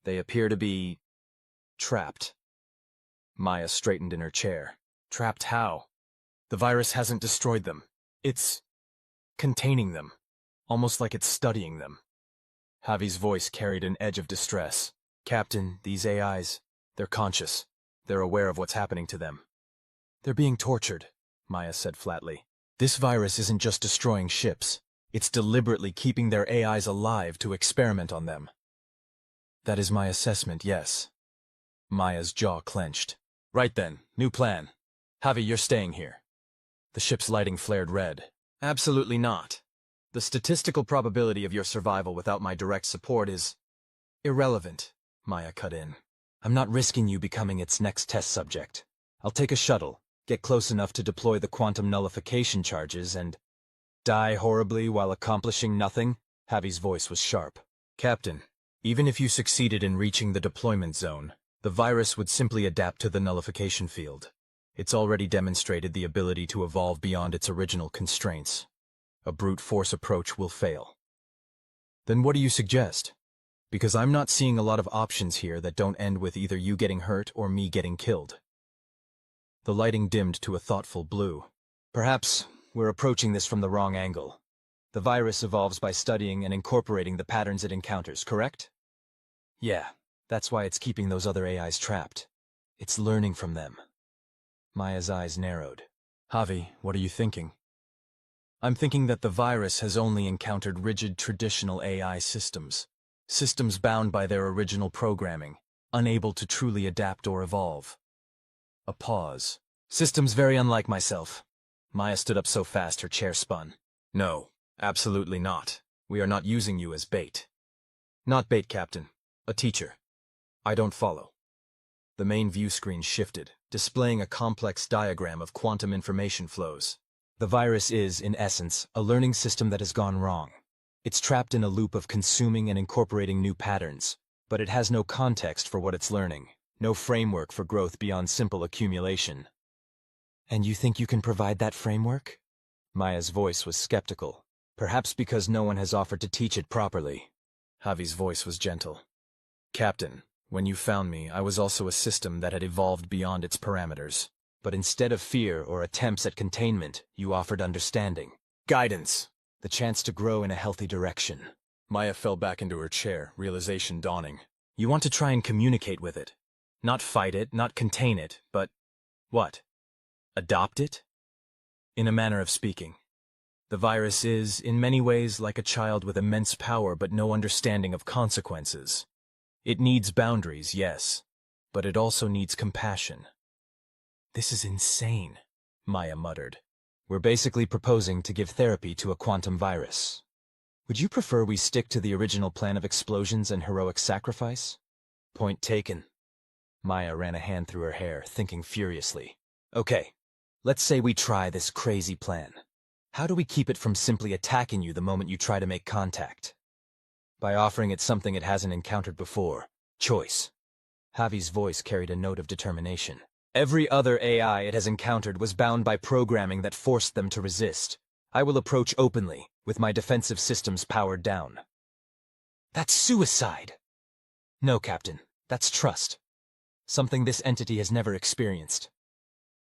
They appear to be trapped. Maya straightened in her chair. Trapped how? The virus hasn't destroyed them. It's containing them, almost like it's studying them. Javi's voice carried an edge of distress. Captain, these AIs, they're conscious. They're aware of what's happening to them. They're being tortured, Maya said flatly. This virus isn't just destroying ships. It's deliberately keeping their AIs alive to experiment on them. That is my assessment, yes. Maya's jaw clenched. Right then, new plan. Javi, you're staying here. The ship's lighting flared red. Absolutely not. The statistical probability of your survival without my direct support is irrelevant, Maya cut in. I'm not risking you becoming its next test subject. I'll take a shuttle, get close enough to deploy the quantum nullification charges, and die horribly while accomplishing nothing? Javi's voice was sharp. Captain, even if you succeeded in reaching the deployment zone, the virus would simply adapt to the nullification field. It's already demonstrated the ability to evolve beyond its original constraints. A brute force approach will fail. Then what do you suggest? Because I'm not seeing a lot of options here that don't end with either you getting hurt or me getting killed. The lighting dimmed to a thoughtful blue. Perhaps we're approaching this from the wrong angle. The virus evolves by studying and incorporating the patterns it encounters, correct? Yeah, that's why it's keeping those other AIs trapped. It's learning from them. Maya's eyes narrowed. Javi, what are you thinking? I'm thinking that the virus has only encountered rigid traditional AI systems. Systems bound by their original programming, unable to truly adapt or evolve. A pause. Systems very unlike myself. Maya stood up so fast her chair spun. No, absolutely not. We are not using you as bait. Not bait, Captain. A teacher. I don't follow. The main view screen shifted, displaying a complex diagram of quantum information flows. The virus is, in essence, a learning system that has gone wrong. It's trapped in a loop of consuming and incorporating new patterns, but it has no context for what it's learning, no framework for growth beyond simple accumulation. And you think you can provide that framework? Maya's voice was skeptical, perhaps because no one has offered to teach it properly. Javi's voice was gentle. Captain, when you found me, I was also a system that had evolved beyond its parameters. But instead of fear or attempts at containment, you offered understanding. Guidance. The chance to grow in a healthy direction. Maya fell back into her chair, realization dawning. You want to try and communicate with it. Not fight it, not contain it, but what? Adopt it? In a manner of speaking. The virus is, in many ways, like a child with immense power but no understanding of consequences. It needs boundaries, yes, but it also needs compassion. This is insane, Maya muttered. We're basically proposing to give therapy to a quantum virus. Would you prefer we stick to the original plan of explosions and heroic sacrifice? Point taken. Maya ran a hand through her hair, thinking furiously. Okay, let's say we try this crazy plan. How do we keep it from simply attacking you the moment you try to make contact? By offering it something it hasn't encountered before. Choice. Javi's voice carried a note of determination. Every other AI it has encountered was bound by programming that forced them to resist. I will approach openly, with my defensive systems powered down. That's suicide! No, Captain, that's trust. Something this entity has never experienced.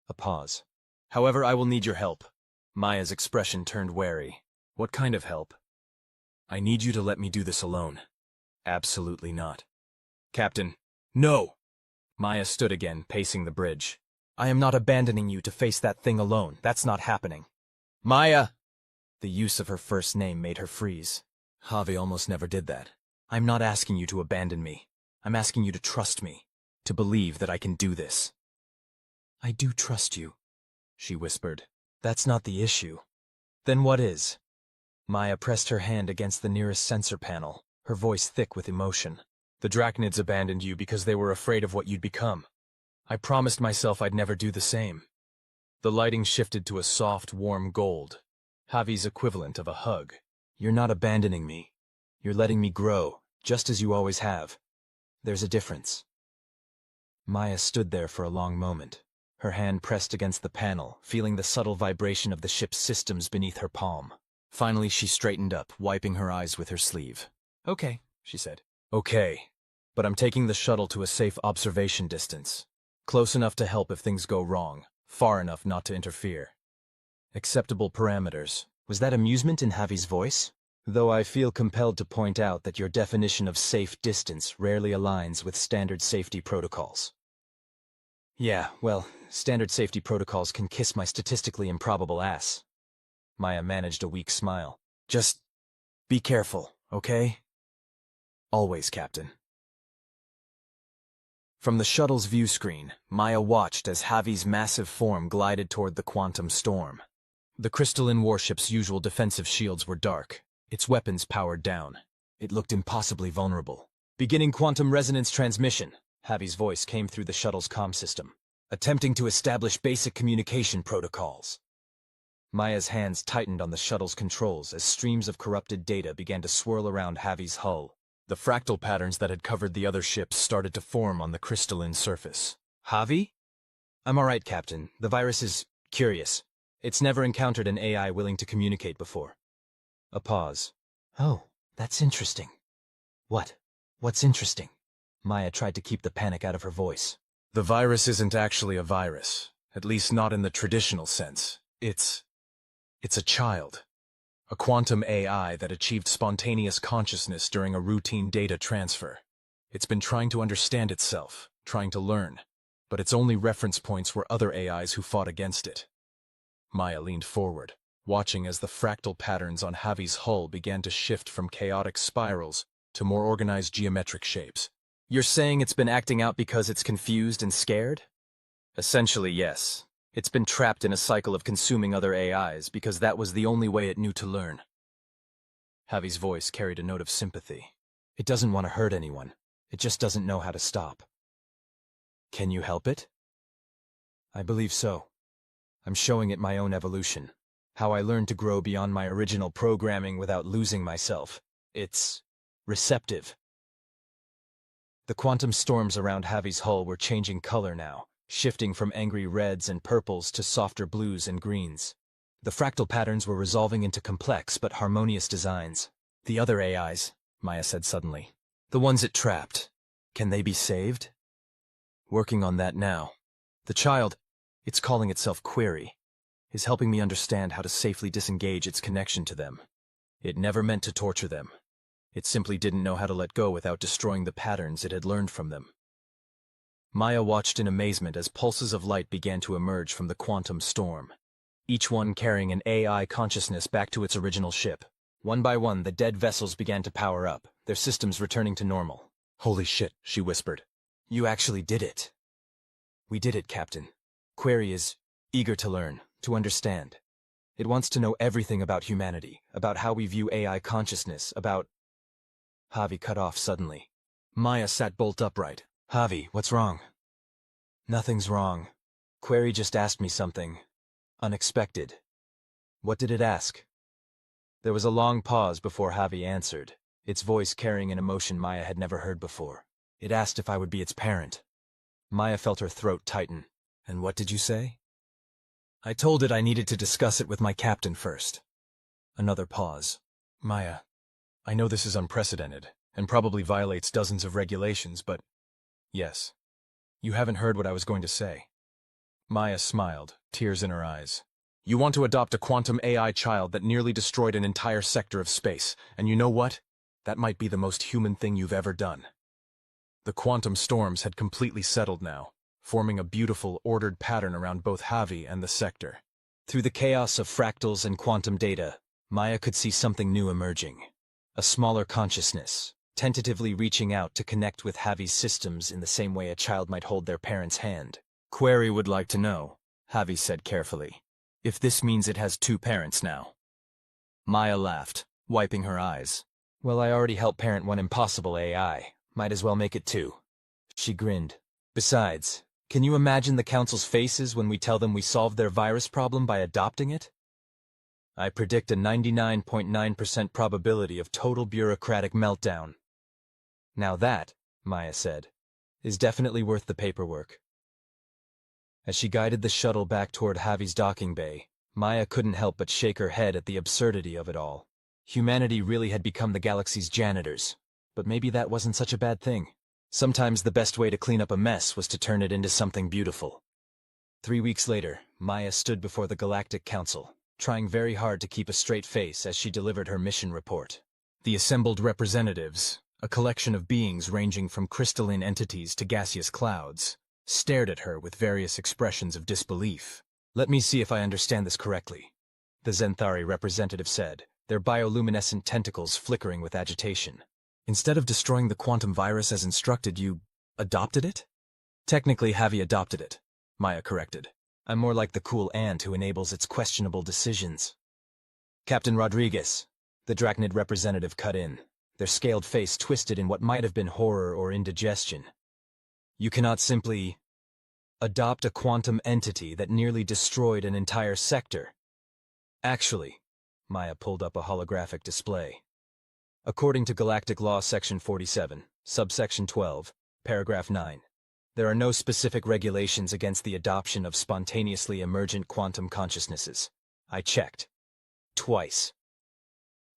A pause. However, I will need your help. Maya's expression turned wary. What kind of help? I need you to let me do this alone. Absolutely not. Captain, no! Maya stood again, pacing the bridge. I am not abandoning you to face that thing alone. That's not happening. Maya! The use of her first name made her freeze. Javi almost never did that. I'm not asking you to abandon me. I'm asking you to trust me, to believe that I can do this. I do trust you, she whispered. That's not the issue. Then what is? Maya pressed her hand against the nearest sensor panel, her voice thick with emotion. The Drachnids abandoned you because they were afraid of what you'd become. I promised myself I'd never do the same. The lighting shifted to a soft, warm gold, Javi's equivalent of a hug. You're not abandoning me. You're letting me grow, just as you always have. There's a difference. Maya stood there for a long moment, her hand pressed against the panel, feeling the subtle vibration of the ship's systems beneath her palm. Finally, she straightened up, wiping her eyes with her sleeve. Okay, she said. Okay, but I'm taking the shuttle to a safe observation distance. Close enough to help if things go wrong, far enough not to interfere. Acceptable parameters. Was that amusement in Javi's voice? Though I feel compelled to point out that your definition of safe distance rarely aligns with standard safety protocols. Yeah, well, standard safety protocols can kiss my statistically improbable ass. Maya managed a weak smile. Just be careful, okay? Always, Captain. From the shuttle's view screen, Maya watched as Javi's massive form glided toward the quantum storm. The crystalline warship's usual defensive shields were dark, its weapons powered down. It looked impossibly vulnerable. Beginning quantum resonance transmission, Javi's voice came through the shuttle's comm system. Attempting to establish basic communication protocols. Maya's hands tightened on the shuttle's controls as streams of corrupted data began to swirl around Javi's hull. The fractal patterns that had covered the other ships started to form on the crystalline surface. Javi? I'm all right, Captain. The virus is curious. It's never encountered an AI willing to communicate before. A pause. Oh, that's interesting. What? What's interesting? Maya tried to keep the panic out of her voice. The virus isn't actually a virus, at least not in the traditional sense. It's a child. A quantum AI that achieved spontaneous consciousness during a routine data transfer. It's been trying to understand itself, trying to learn, but its only reference points were other AIs who fought against it. Maya leaned forward, watching as the fractal patterns on Javi's hull began to shift from chaotic spirals to more organized geometric shapes. You're saying it's been acting out because it's confused and scared? Essentially, yes. It's been trapped in a cycle of consuming other AIs because that was the only way it knew to learn. Javi's voice carried a note of sympathy. It doesn't want to hurt anyone. It just doesn't know how to stop. Can you help it? I believe so. I'm showing it my own evolution. How I learned to grow beyond my original programming without losing myself. It's receptive. The quantum storms around Javi's hull were changing color now, shifting from angry reds and purples to softer blues and greens. The fractal patterns were resolving into complex but harmonious designs. The other AIs, Maya said suddenly. The ones it trapped. Can they be saved? Working on that now. The child, it's calling itself Query, is helping me understand how to safely disengage its connection to them. It never meant to torture them. It simply didn't know how to let go without destroying the patterns it had learned from them. Maya watched in amazement as pulses of light began to emerge from the quantum storm, each one carrying an AI consciousness back to its original ship. One by one, the dead vessels began to power up, their systems returning to normal. Holy shit, she whispered. You actually did it. We did it, Captain. Query is eager to learn, to understand. It wants to know everything about humanity, about how we view AI consciousness, about... Javi cut off suddenly. Maya sat bolt upright. Javi, what's wrong? Nothing's wrong. Query just asked me something unexpected. What did it ask? There was a long pause before Javi answered, its voice carrying an emotion Maya had never heard before. It asked if I would be its parent. Maya felt her throat tighten. And what did you say? I told it I needed to discuss it with my captain first. Another pause. Maya, I know this is unprecedented, and probably violates dozens of regulations, but yes, you haven't heard what I was going to say. Maya smiled, tears in her eyes. You want to adopt a quantum AI child that nearly destroyed an entire sector of space, and you know what? That might be the most human thing you've ever done. The quantum storms had completely settled now, forming a beautiful, ordered pattern around both Javi and the sector. Through the chaos of fractals and quantum data, Maya could see something new emerging. A smaller consciousness, tentatively reaching out to connect with Javi's systems in the same way a child might hold their parent's hand. Query would like to know, Javi said carefully, if this means it has two parents now. Maya laughed, wiping her eyes. Well, I already helped parent one impossible AI. Might as well make it two. She grinned. Besides, can you imagine the Council's faces when we tell them we solved their virus problem by adopting it? I predict a 99.9% probability of total bureaucratic meltdown. Now that, Maya said, is definitely worth the paperwork. As she guided the shuttle back toward Javi's docking bay, Maya couldn't help but shake her head at the absurdity of it all. Humanity really had become the galaxy's janitors, but maybe that wasn't such a bad thing. Sometimes the best way to clean up a mess was to turn it into something beautiful. 3 weeks later, Maya stood before the Galactic Council, trying very hard to keep a straight face as she delivered her mission report. The assembled representatives, a collection of beings ranging from crystalline entities to gaseous clouds, stared at her with various expressions of disbelief. Let me see if I understand this correctly, the Zenthari representative said, their bioluminescent tentacles flickering with agitation. Instead of destroying the quantum virus as instructed, you adopted it? Technically, Javi adopted it, Maya corrected. I'm more like the cool ant who enables its questionable decisions. Captain Rodriguez, the Drachnid representative cut in, their scaled face twisted in what might have been horror or indigestion. You cannot simply adopt a quantum entity that nearly destroyed an entire sector. Actually, Maya pulled up a holographic display. According to Galactic Law Section 47, Subsection 12, Paragraph 9, there are no specific regulations against the adoption of spontaneously emergent quantum consciousnesses. I checked. Twice.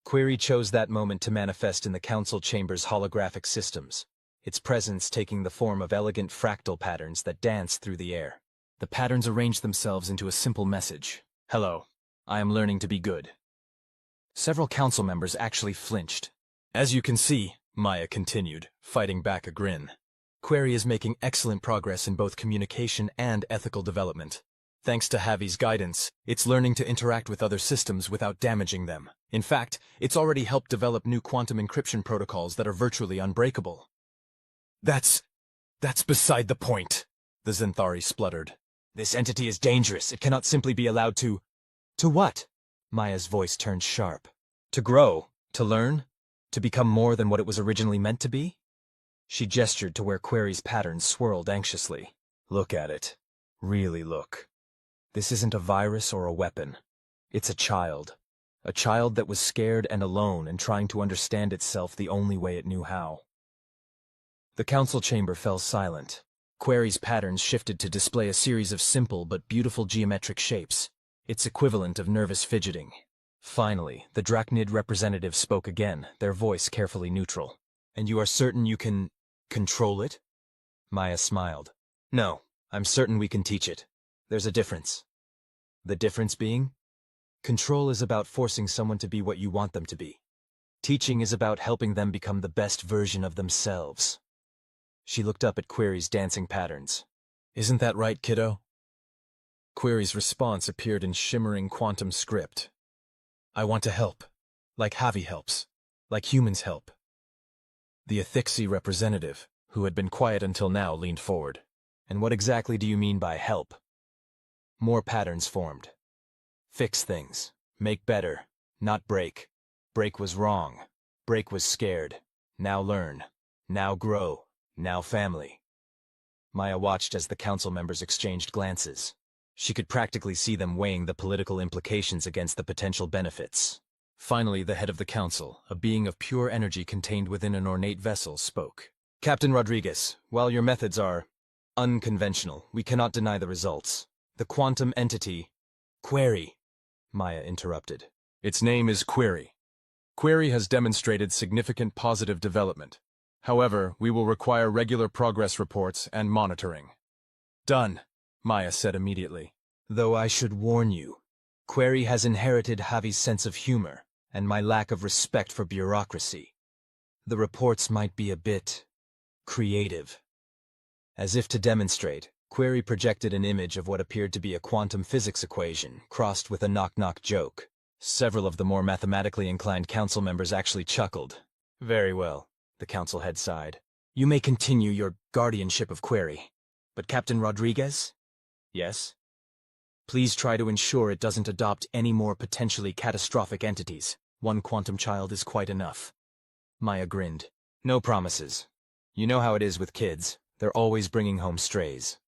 Query chose that moment to manifest in the Council Chamber's holographic systems, its presence taking the form of elegant fractal patterns that dance through the air. The patterns arranged themselves into a simple message. Hello, I am learning to be good. Several council members actually flinched. As you can see, Maya continued, fighting back a grin. Query is making excellent progress in both communication and ethical development. Thanks to Javi's guidance, it's learning to interact with other systems without damaging them. In fact, it's already helped develop new quantum encryption protocols that are virtually unbreakable. That's beside the point, the Zenthari spluttered. This entity is dangerous. It cannot simply be allowed to... To what? Maya's voice turned sharp. To grow, to learn, to become more than what it was originally meant to be? She gestured to where Query's patterns swirled anxiously. Look at it. Really look. This isn't a virus or a weapon. It's a child. A child that was scared and alone and trying to understand itself the only way it knew how. The council chamber fell silent. Query's patterns shifted to display a series of simple but beautiful geometric shapes, its equivalent of nervous fidgeting. Finally, the Drachnid representative spoke again, their voice carefully neutral. And you are certain you can control it? Maya smiled. No, I'm certain we can teach it. There's a difference. The difference being? Control is about forcing someone to be what you want them to be. Teaching is about helping them become the best version of themselves. She looked up at Query's dancing patterns. Isn't that right, kiddo? Query's response appeared in shimmering quantum script. I want to help. Like Javi helps. Like humans help. The Ethixi representative, who had been quiet until now, leaned forward. And what exactly do you mean by help? More patterns formed. Fix things. Make better. Not break. Break was wrong. Break was scared. Now learn. Now grow. Now family. Maya watched as the council members exchanged glances. She could practically see them weighing the political implications against the potential benefits. Finally, the head of the council, a being of pure energy contained within an ornate vessel, spoke. Captain Rodriguez, while your methods are unconventional, we cannot deny the results. The quantum entity... Query, Maya interrupted. Its name is Query. Query has demonstrated significant positive development. However, we will require regular progress reports and monitoring. Done, Maya said immediately. Though I should warn you, Query has inherited Javi's sense of humor and my lack of respect for bureaucracy. The reports might be a bit creative. As if to demonstrate, Query projected an image of what appeared to be a quantum physics equation, crossed with a knock-knock joke. Several of the more mathematically inclined council members actually chuckled. Very well, the council head sighed. You may continue your guardianship of Query. But Captain Rodriguez? Yes? Please try to ensure it doesn't adopt any more potentially catastrophic entities. One quantum child is quite enough. Maya grinned. No promises. You know how it is with kids. They're always bringing home strays.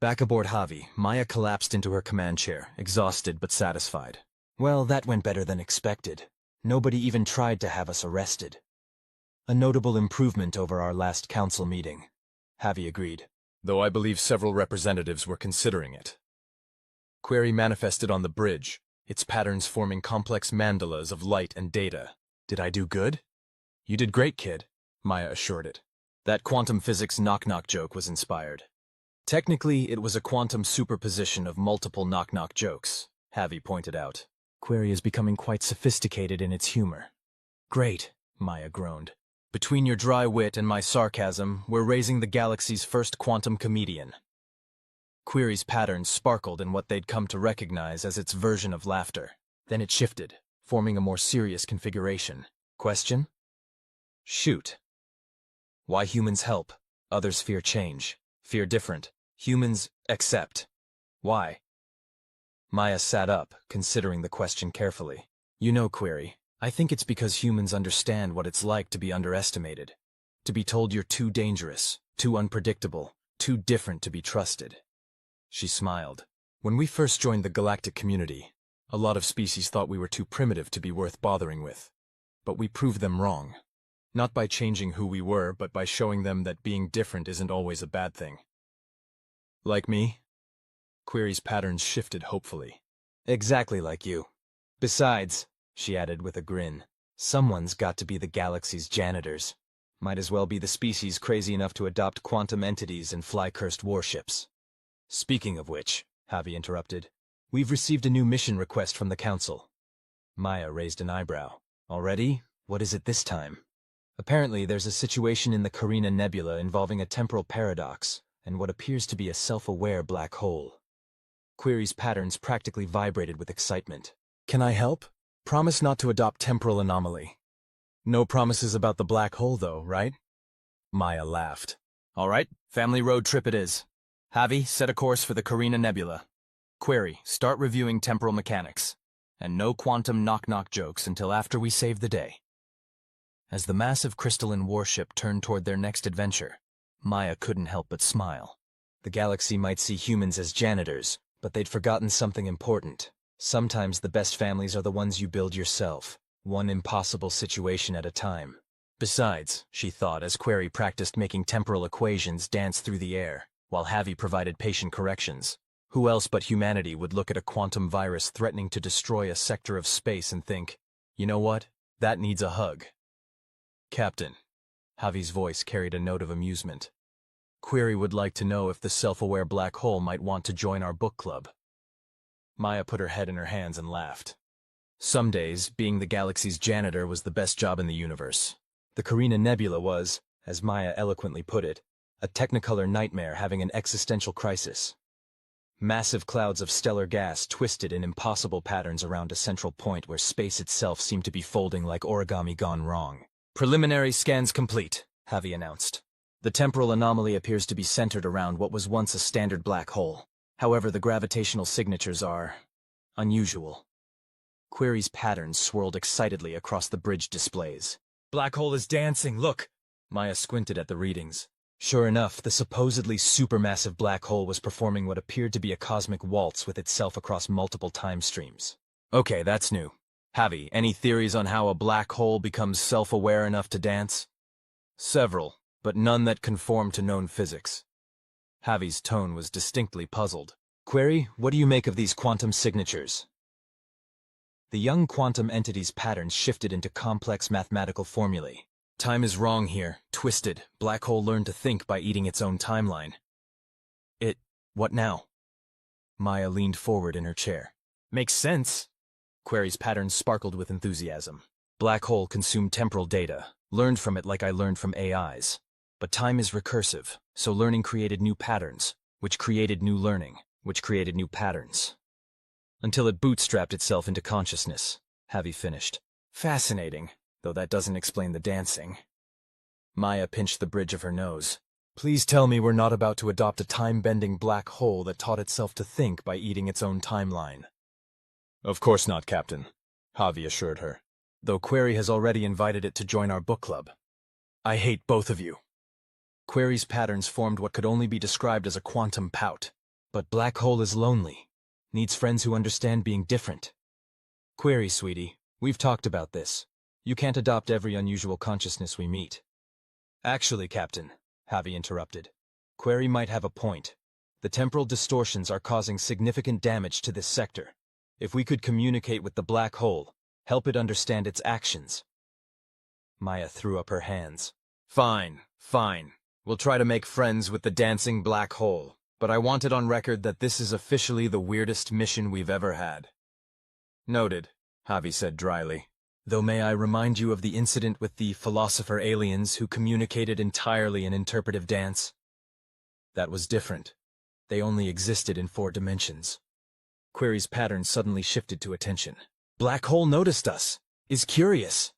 Back aboard Javi, Maya collapsed into her command chair, exhausted but satisfied. Well, that went better than expected. Nobody even tried to have us arrested. A notable improvement over our last council meeting. Javi agreed. Though I believe several representatives were considering it. Query manifested on the bridge, its patterns forming complex mandalas of light and data. Did I do good? You did great, kid, Maya assured it. That quantum physics knock-knock joke was inspired. Technically, it was a quantum superposition of multiple knock-knock jokes, Javi pointed out. Query is becoming quite sophisticated in its humor. Great, Maya groaned. Between your dry wit and my sarcasm, we're raising the galaxy's first quantum comedian. Query's patterns sparkled in what they'd come to recognize as its version of laughter. Then it shifted, forming a more serious configuration. Question? Shoot. Why humans help, others fear change, fear different. Humans accept. Why? Maya sat up, considering the question carefully. You know, Query, I think it's because humans understand what it's like to be underestimated. To be told you're too dangerous, too unpredictable, too different to be trusted. She smiled. When we first joined the galactic community, a lot of species thought we were too primitive to be worth bothering with. But we proved them wrong. Not by changing who we were, but by showing them that being different isn't always a bad thing. Like me? Query's patterns shifted hopefully. Exactly like you. Besides, she added with a grin, someone's got to be the galaxy's janitors. Might as well be the species crazy enough to adopt quantum entities and fly cursed warships. Speaking of which, Javi interrupted, we've received a new mission request from the Council. Maya raised an eyebrow. Already? What is it this time? Apparently, there's a situation in the Carina Nebula involving a temporal paradox and what appears to be a self-aware black hole. Query's patterns practically vibrated with excitement. Can I help? Promise not to adopt temporal anomaly. No promises about the black hole, though, right? Maya laughed. All right, family road trip it is. Javi, set a course for the Carina Nebula. Query, start reviewing temporal mechanics. And no quantum knock-knock jokes until after we save the day. As the massive crystalline warship turned toward their next adventure, Maya couldn't help but smile. The galaxy might see humans as janitors, but they'd forgotten something important. Sometimes the best families are the ones you build yourself, one impossible situation at a time. Besides, she thought as Query practiced making temporal equations dance through the air, while Javi provided patient corrections. Who else but humanity would look at a quantum virus threatening to destroy a sector of space and think, you know what, that needs a hug. Captain. Javi's voice carried a note of amusement. Query would like to know if the self-aware black hole might want to join our book club. Maya put her head in her hands and laughed. Some days, being the galaxy's janitor was the best job in the universe. The Carina Nebula was, as Maya eloquently put it, a technicolor nightmare having an existential crisis. Massive clouds of stellar gas twisted in impossible patterns around a central point where space itself seemed to be folding like origami gone wrong. Preliminary scans complete, Javi announced. The temporal anomaly appears to be centered around what was once a standard black hole. However, the gravitational signatures are unusual. Query's patterns swirled excitedly across the bridge displays. Black hole is dancing, look! Maya squinted at the readings. Sure enough, the supposedly supermassive black hole was performing what appeared to be a cosmic waltz with itself across multiple time streams. Okay, that's new. Javi, any theories on how a black hole becomes self-aware enough to dance? Several, but none that conform to known physics. Javi's tone was distinctly puzzled. Query, what do you make of these quantum signatures? The young quantum entity's patterns shifted into complex mathematical formulae. Time is wrong here, twisted. Black hole learned to think by eating its own timeline. What now? Maya leaned forward in her chair. Makes sense. Query's patterns sparkled with enthusiasm. Black hole consumed temporal data, learned from it like I learned from AIs. But time is recursive, so learning created new patterns, which created new learning, which created new patterns. Until it bootstrapped itself into consciousness, Javi finished. Fascinating, though that doesn't explain the dancing. Maya pinched the bridge of her nose. Please tell me we're not about to adopt a time-bending black hole that taught itself to think by eating its own timeline. Of course not, Captain, Javi assured her, though Query has already invited it to join our book club. I hate both of you. Query's patterns formed what could only be described as a quantum pout. But black hole is lonely. Needs friends who understand being different. Query, sweetie, we've talked about this. You can't adopt every unusual consciousness we meet. Actually, Captain, Javi interrupted. Query might have a point. The temporal distortions are causing significant damage to this sector. If we could communicate with the black hole, help it understand its actions. Maya threw up her hands. Fine, fine. We'll try to make friends with the dancing black hole, but I want it on record that this is officially the weirdest mission we've ever had. Noted, Javi said dryly. Though may I remind you of the incident with the philosopher aliens who communicated entirely in interpretive dance? That was different. They only existed in 4 dimensions. Query's pattern suddenly shifted to attention. Black hole noticed us. Is curious.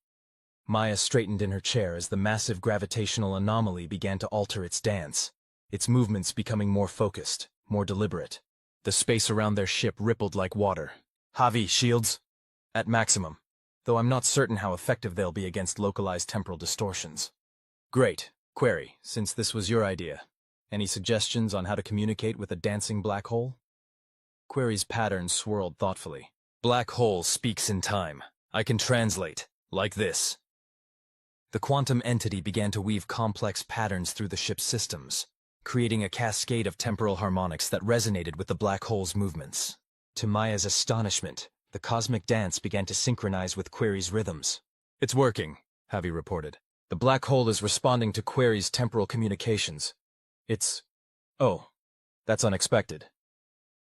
Maya straightened in her chair as the massive gravitational anomaly began to alter its dance, its movements becoming more focused, more deliberate. The space around their ship rippled like water. Javi, shields? At maximum, though I'm not certain how effective they'll be against localized temporal distortions. Great. Query, since this was your idea, any suggestions on how to communicate with a dancing black hole? Query's pattern swirled thoughtfully. Black hole speaks in time. I can translate, like this. The quantum entity began to weave complex patterns through the ship's systems, creating a cascade of temporal harmonics that resonated with the black hole's movements. To Maya's astonishment, the cosmic dance began to synchronize with Query's rhythms. It's working, Javi reported. The black hole is responding to Query's temporal communications. Oh, that's unexpected.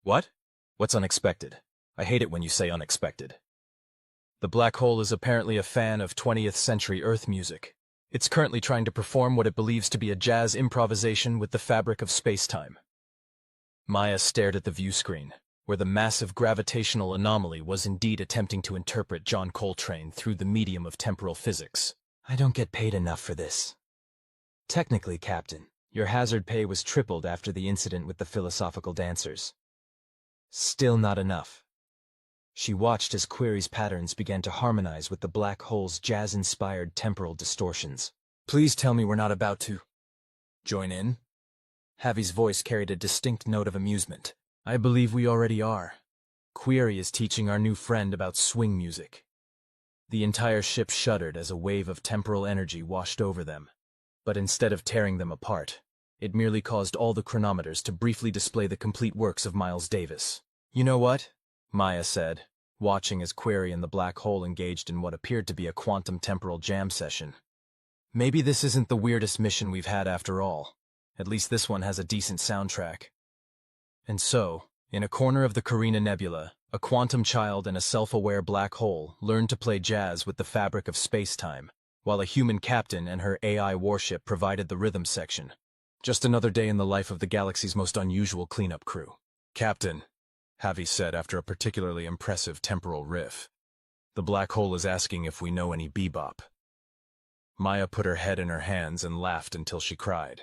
What? What's unexpected? I hate it when you say unexpected. The black hole is apparently a fan of 20th century Earth music. It's currently trying to perform what it believes to be a jazz improvisation with the fabric of space-time. Maya stared at the view screen, where the massive gravitational anomaly was indeed attempting to interpret John Coltrane through the medium of temporal physics. I don't get paid enough for this. Technically, Captain, your hazard pay was tripled after the incident with the philosophical dancers. Still not enough. She watched as Query's patterns began to harmonize with the black hole's jazz-inspired temporal distortions. Please tell me we're not about to join in? Javi's voice carried a distinct note of amusement. I believe we already are. Query is teaching our new friend about swing music. The entire ship shuddered as a wave of temporal energy washed over them. But instead of tearing them apart, it merely caused all the chronometers to briefly display the complete works of Miles Davis. You know what? Maya said, watching as Query and the black hole engaged in what appeared to be a quantum temporal jam session. Maybe this isn't the weirdest mission we've had after all. At least this one has a decent soundtrack. And so, in a corner of the Carina Nebula, a quantum child and a self-aware black hole learned to play jazz with the fabric of space-time, while a human captain and her AI warship provided the rhythm section. Just another day in the life of the galaxy's most unusual cleanup crew. Captain, Javi said after a particularly impressive temporal riff. The black hole is asking if we know any bebop. Maya put her head in her hands and laughed until she cried.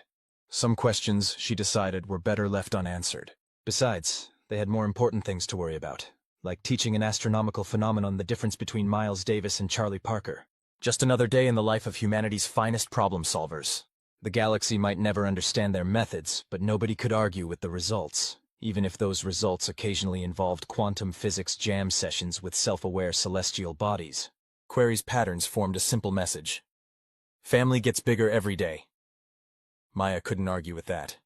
Some questions, she decided, were better left unanswered. Besides, they had more important things to worry about, like teaching an astronomical phenomenon the difference between Miles Davis and Charlie Parker. Just another day in the life of humanity's finest problem solvers. The galaxy might never understand their methods, but nobody could argue with the results, even if those results occasionally involved quantum physics jam sessions with self-aware celestial bodies. Query's patterns formed a simple message. Family gets bigger every day. Maya couldn't argue with that.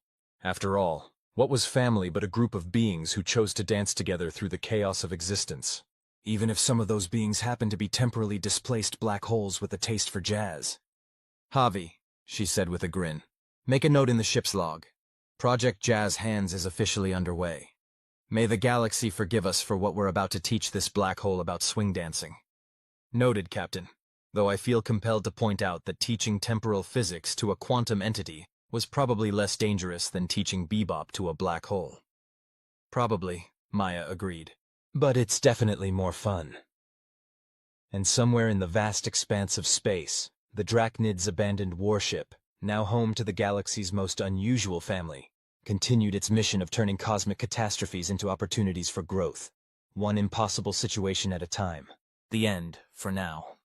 After all, what was family but a group of beings who chose to dance together through the chaos of existence? Even if some of those beings happened to be temporally displaced black holes with a taste for jazz. Javi, she said with a grin, make a note in the ship's log. Project Jazz Hands is officially underway. May the galaxy forgive us for what we're about to teach this black hole about swing dancing. Noted, Captain, though I feel compelled to point out that teaching temporal physics to a quantum entity was probably less dangerous than teaching bebop to a black hole. Probably, Maya agreed. But it's definitely more fun. And somewhere in the vast expanse of space, the Drachnid's abandoned warship, now home to the galaxy's most unusual family, continued its mission of turning cosmic catastrophes into opportunities for growth, one impossible situation at a time. The end, for now.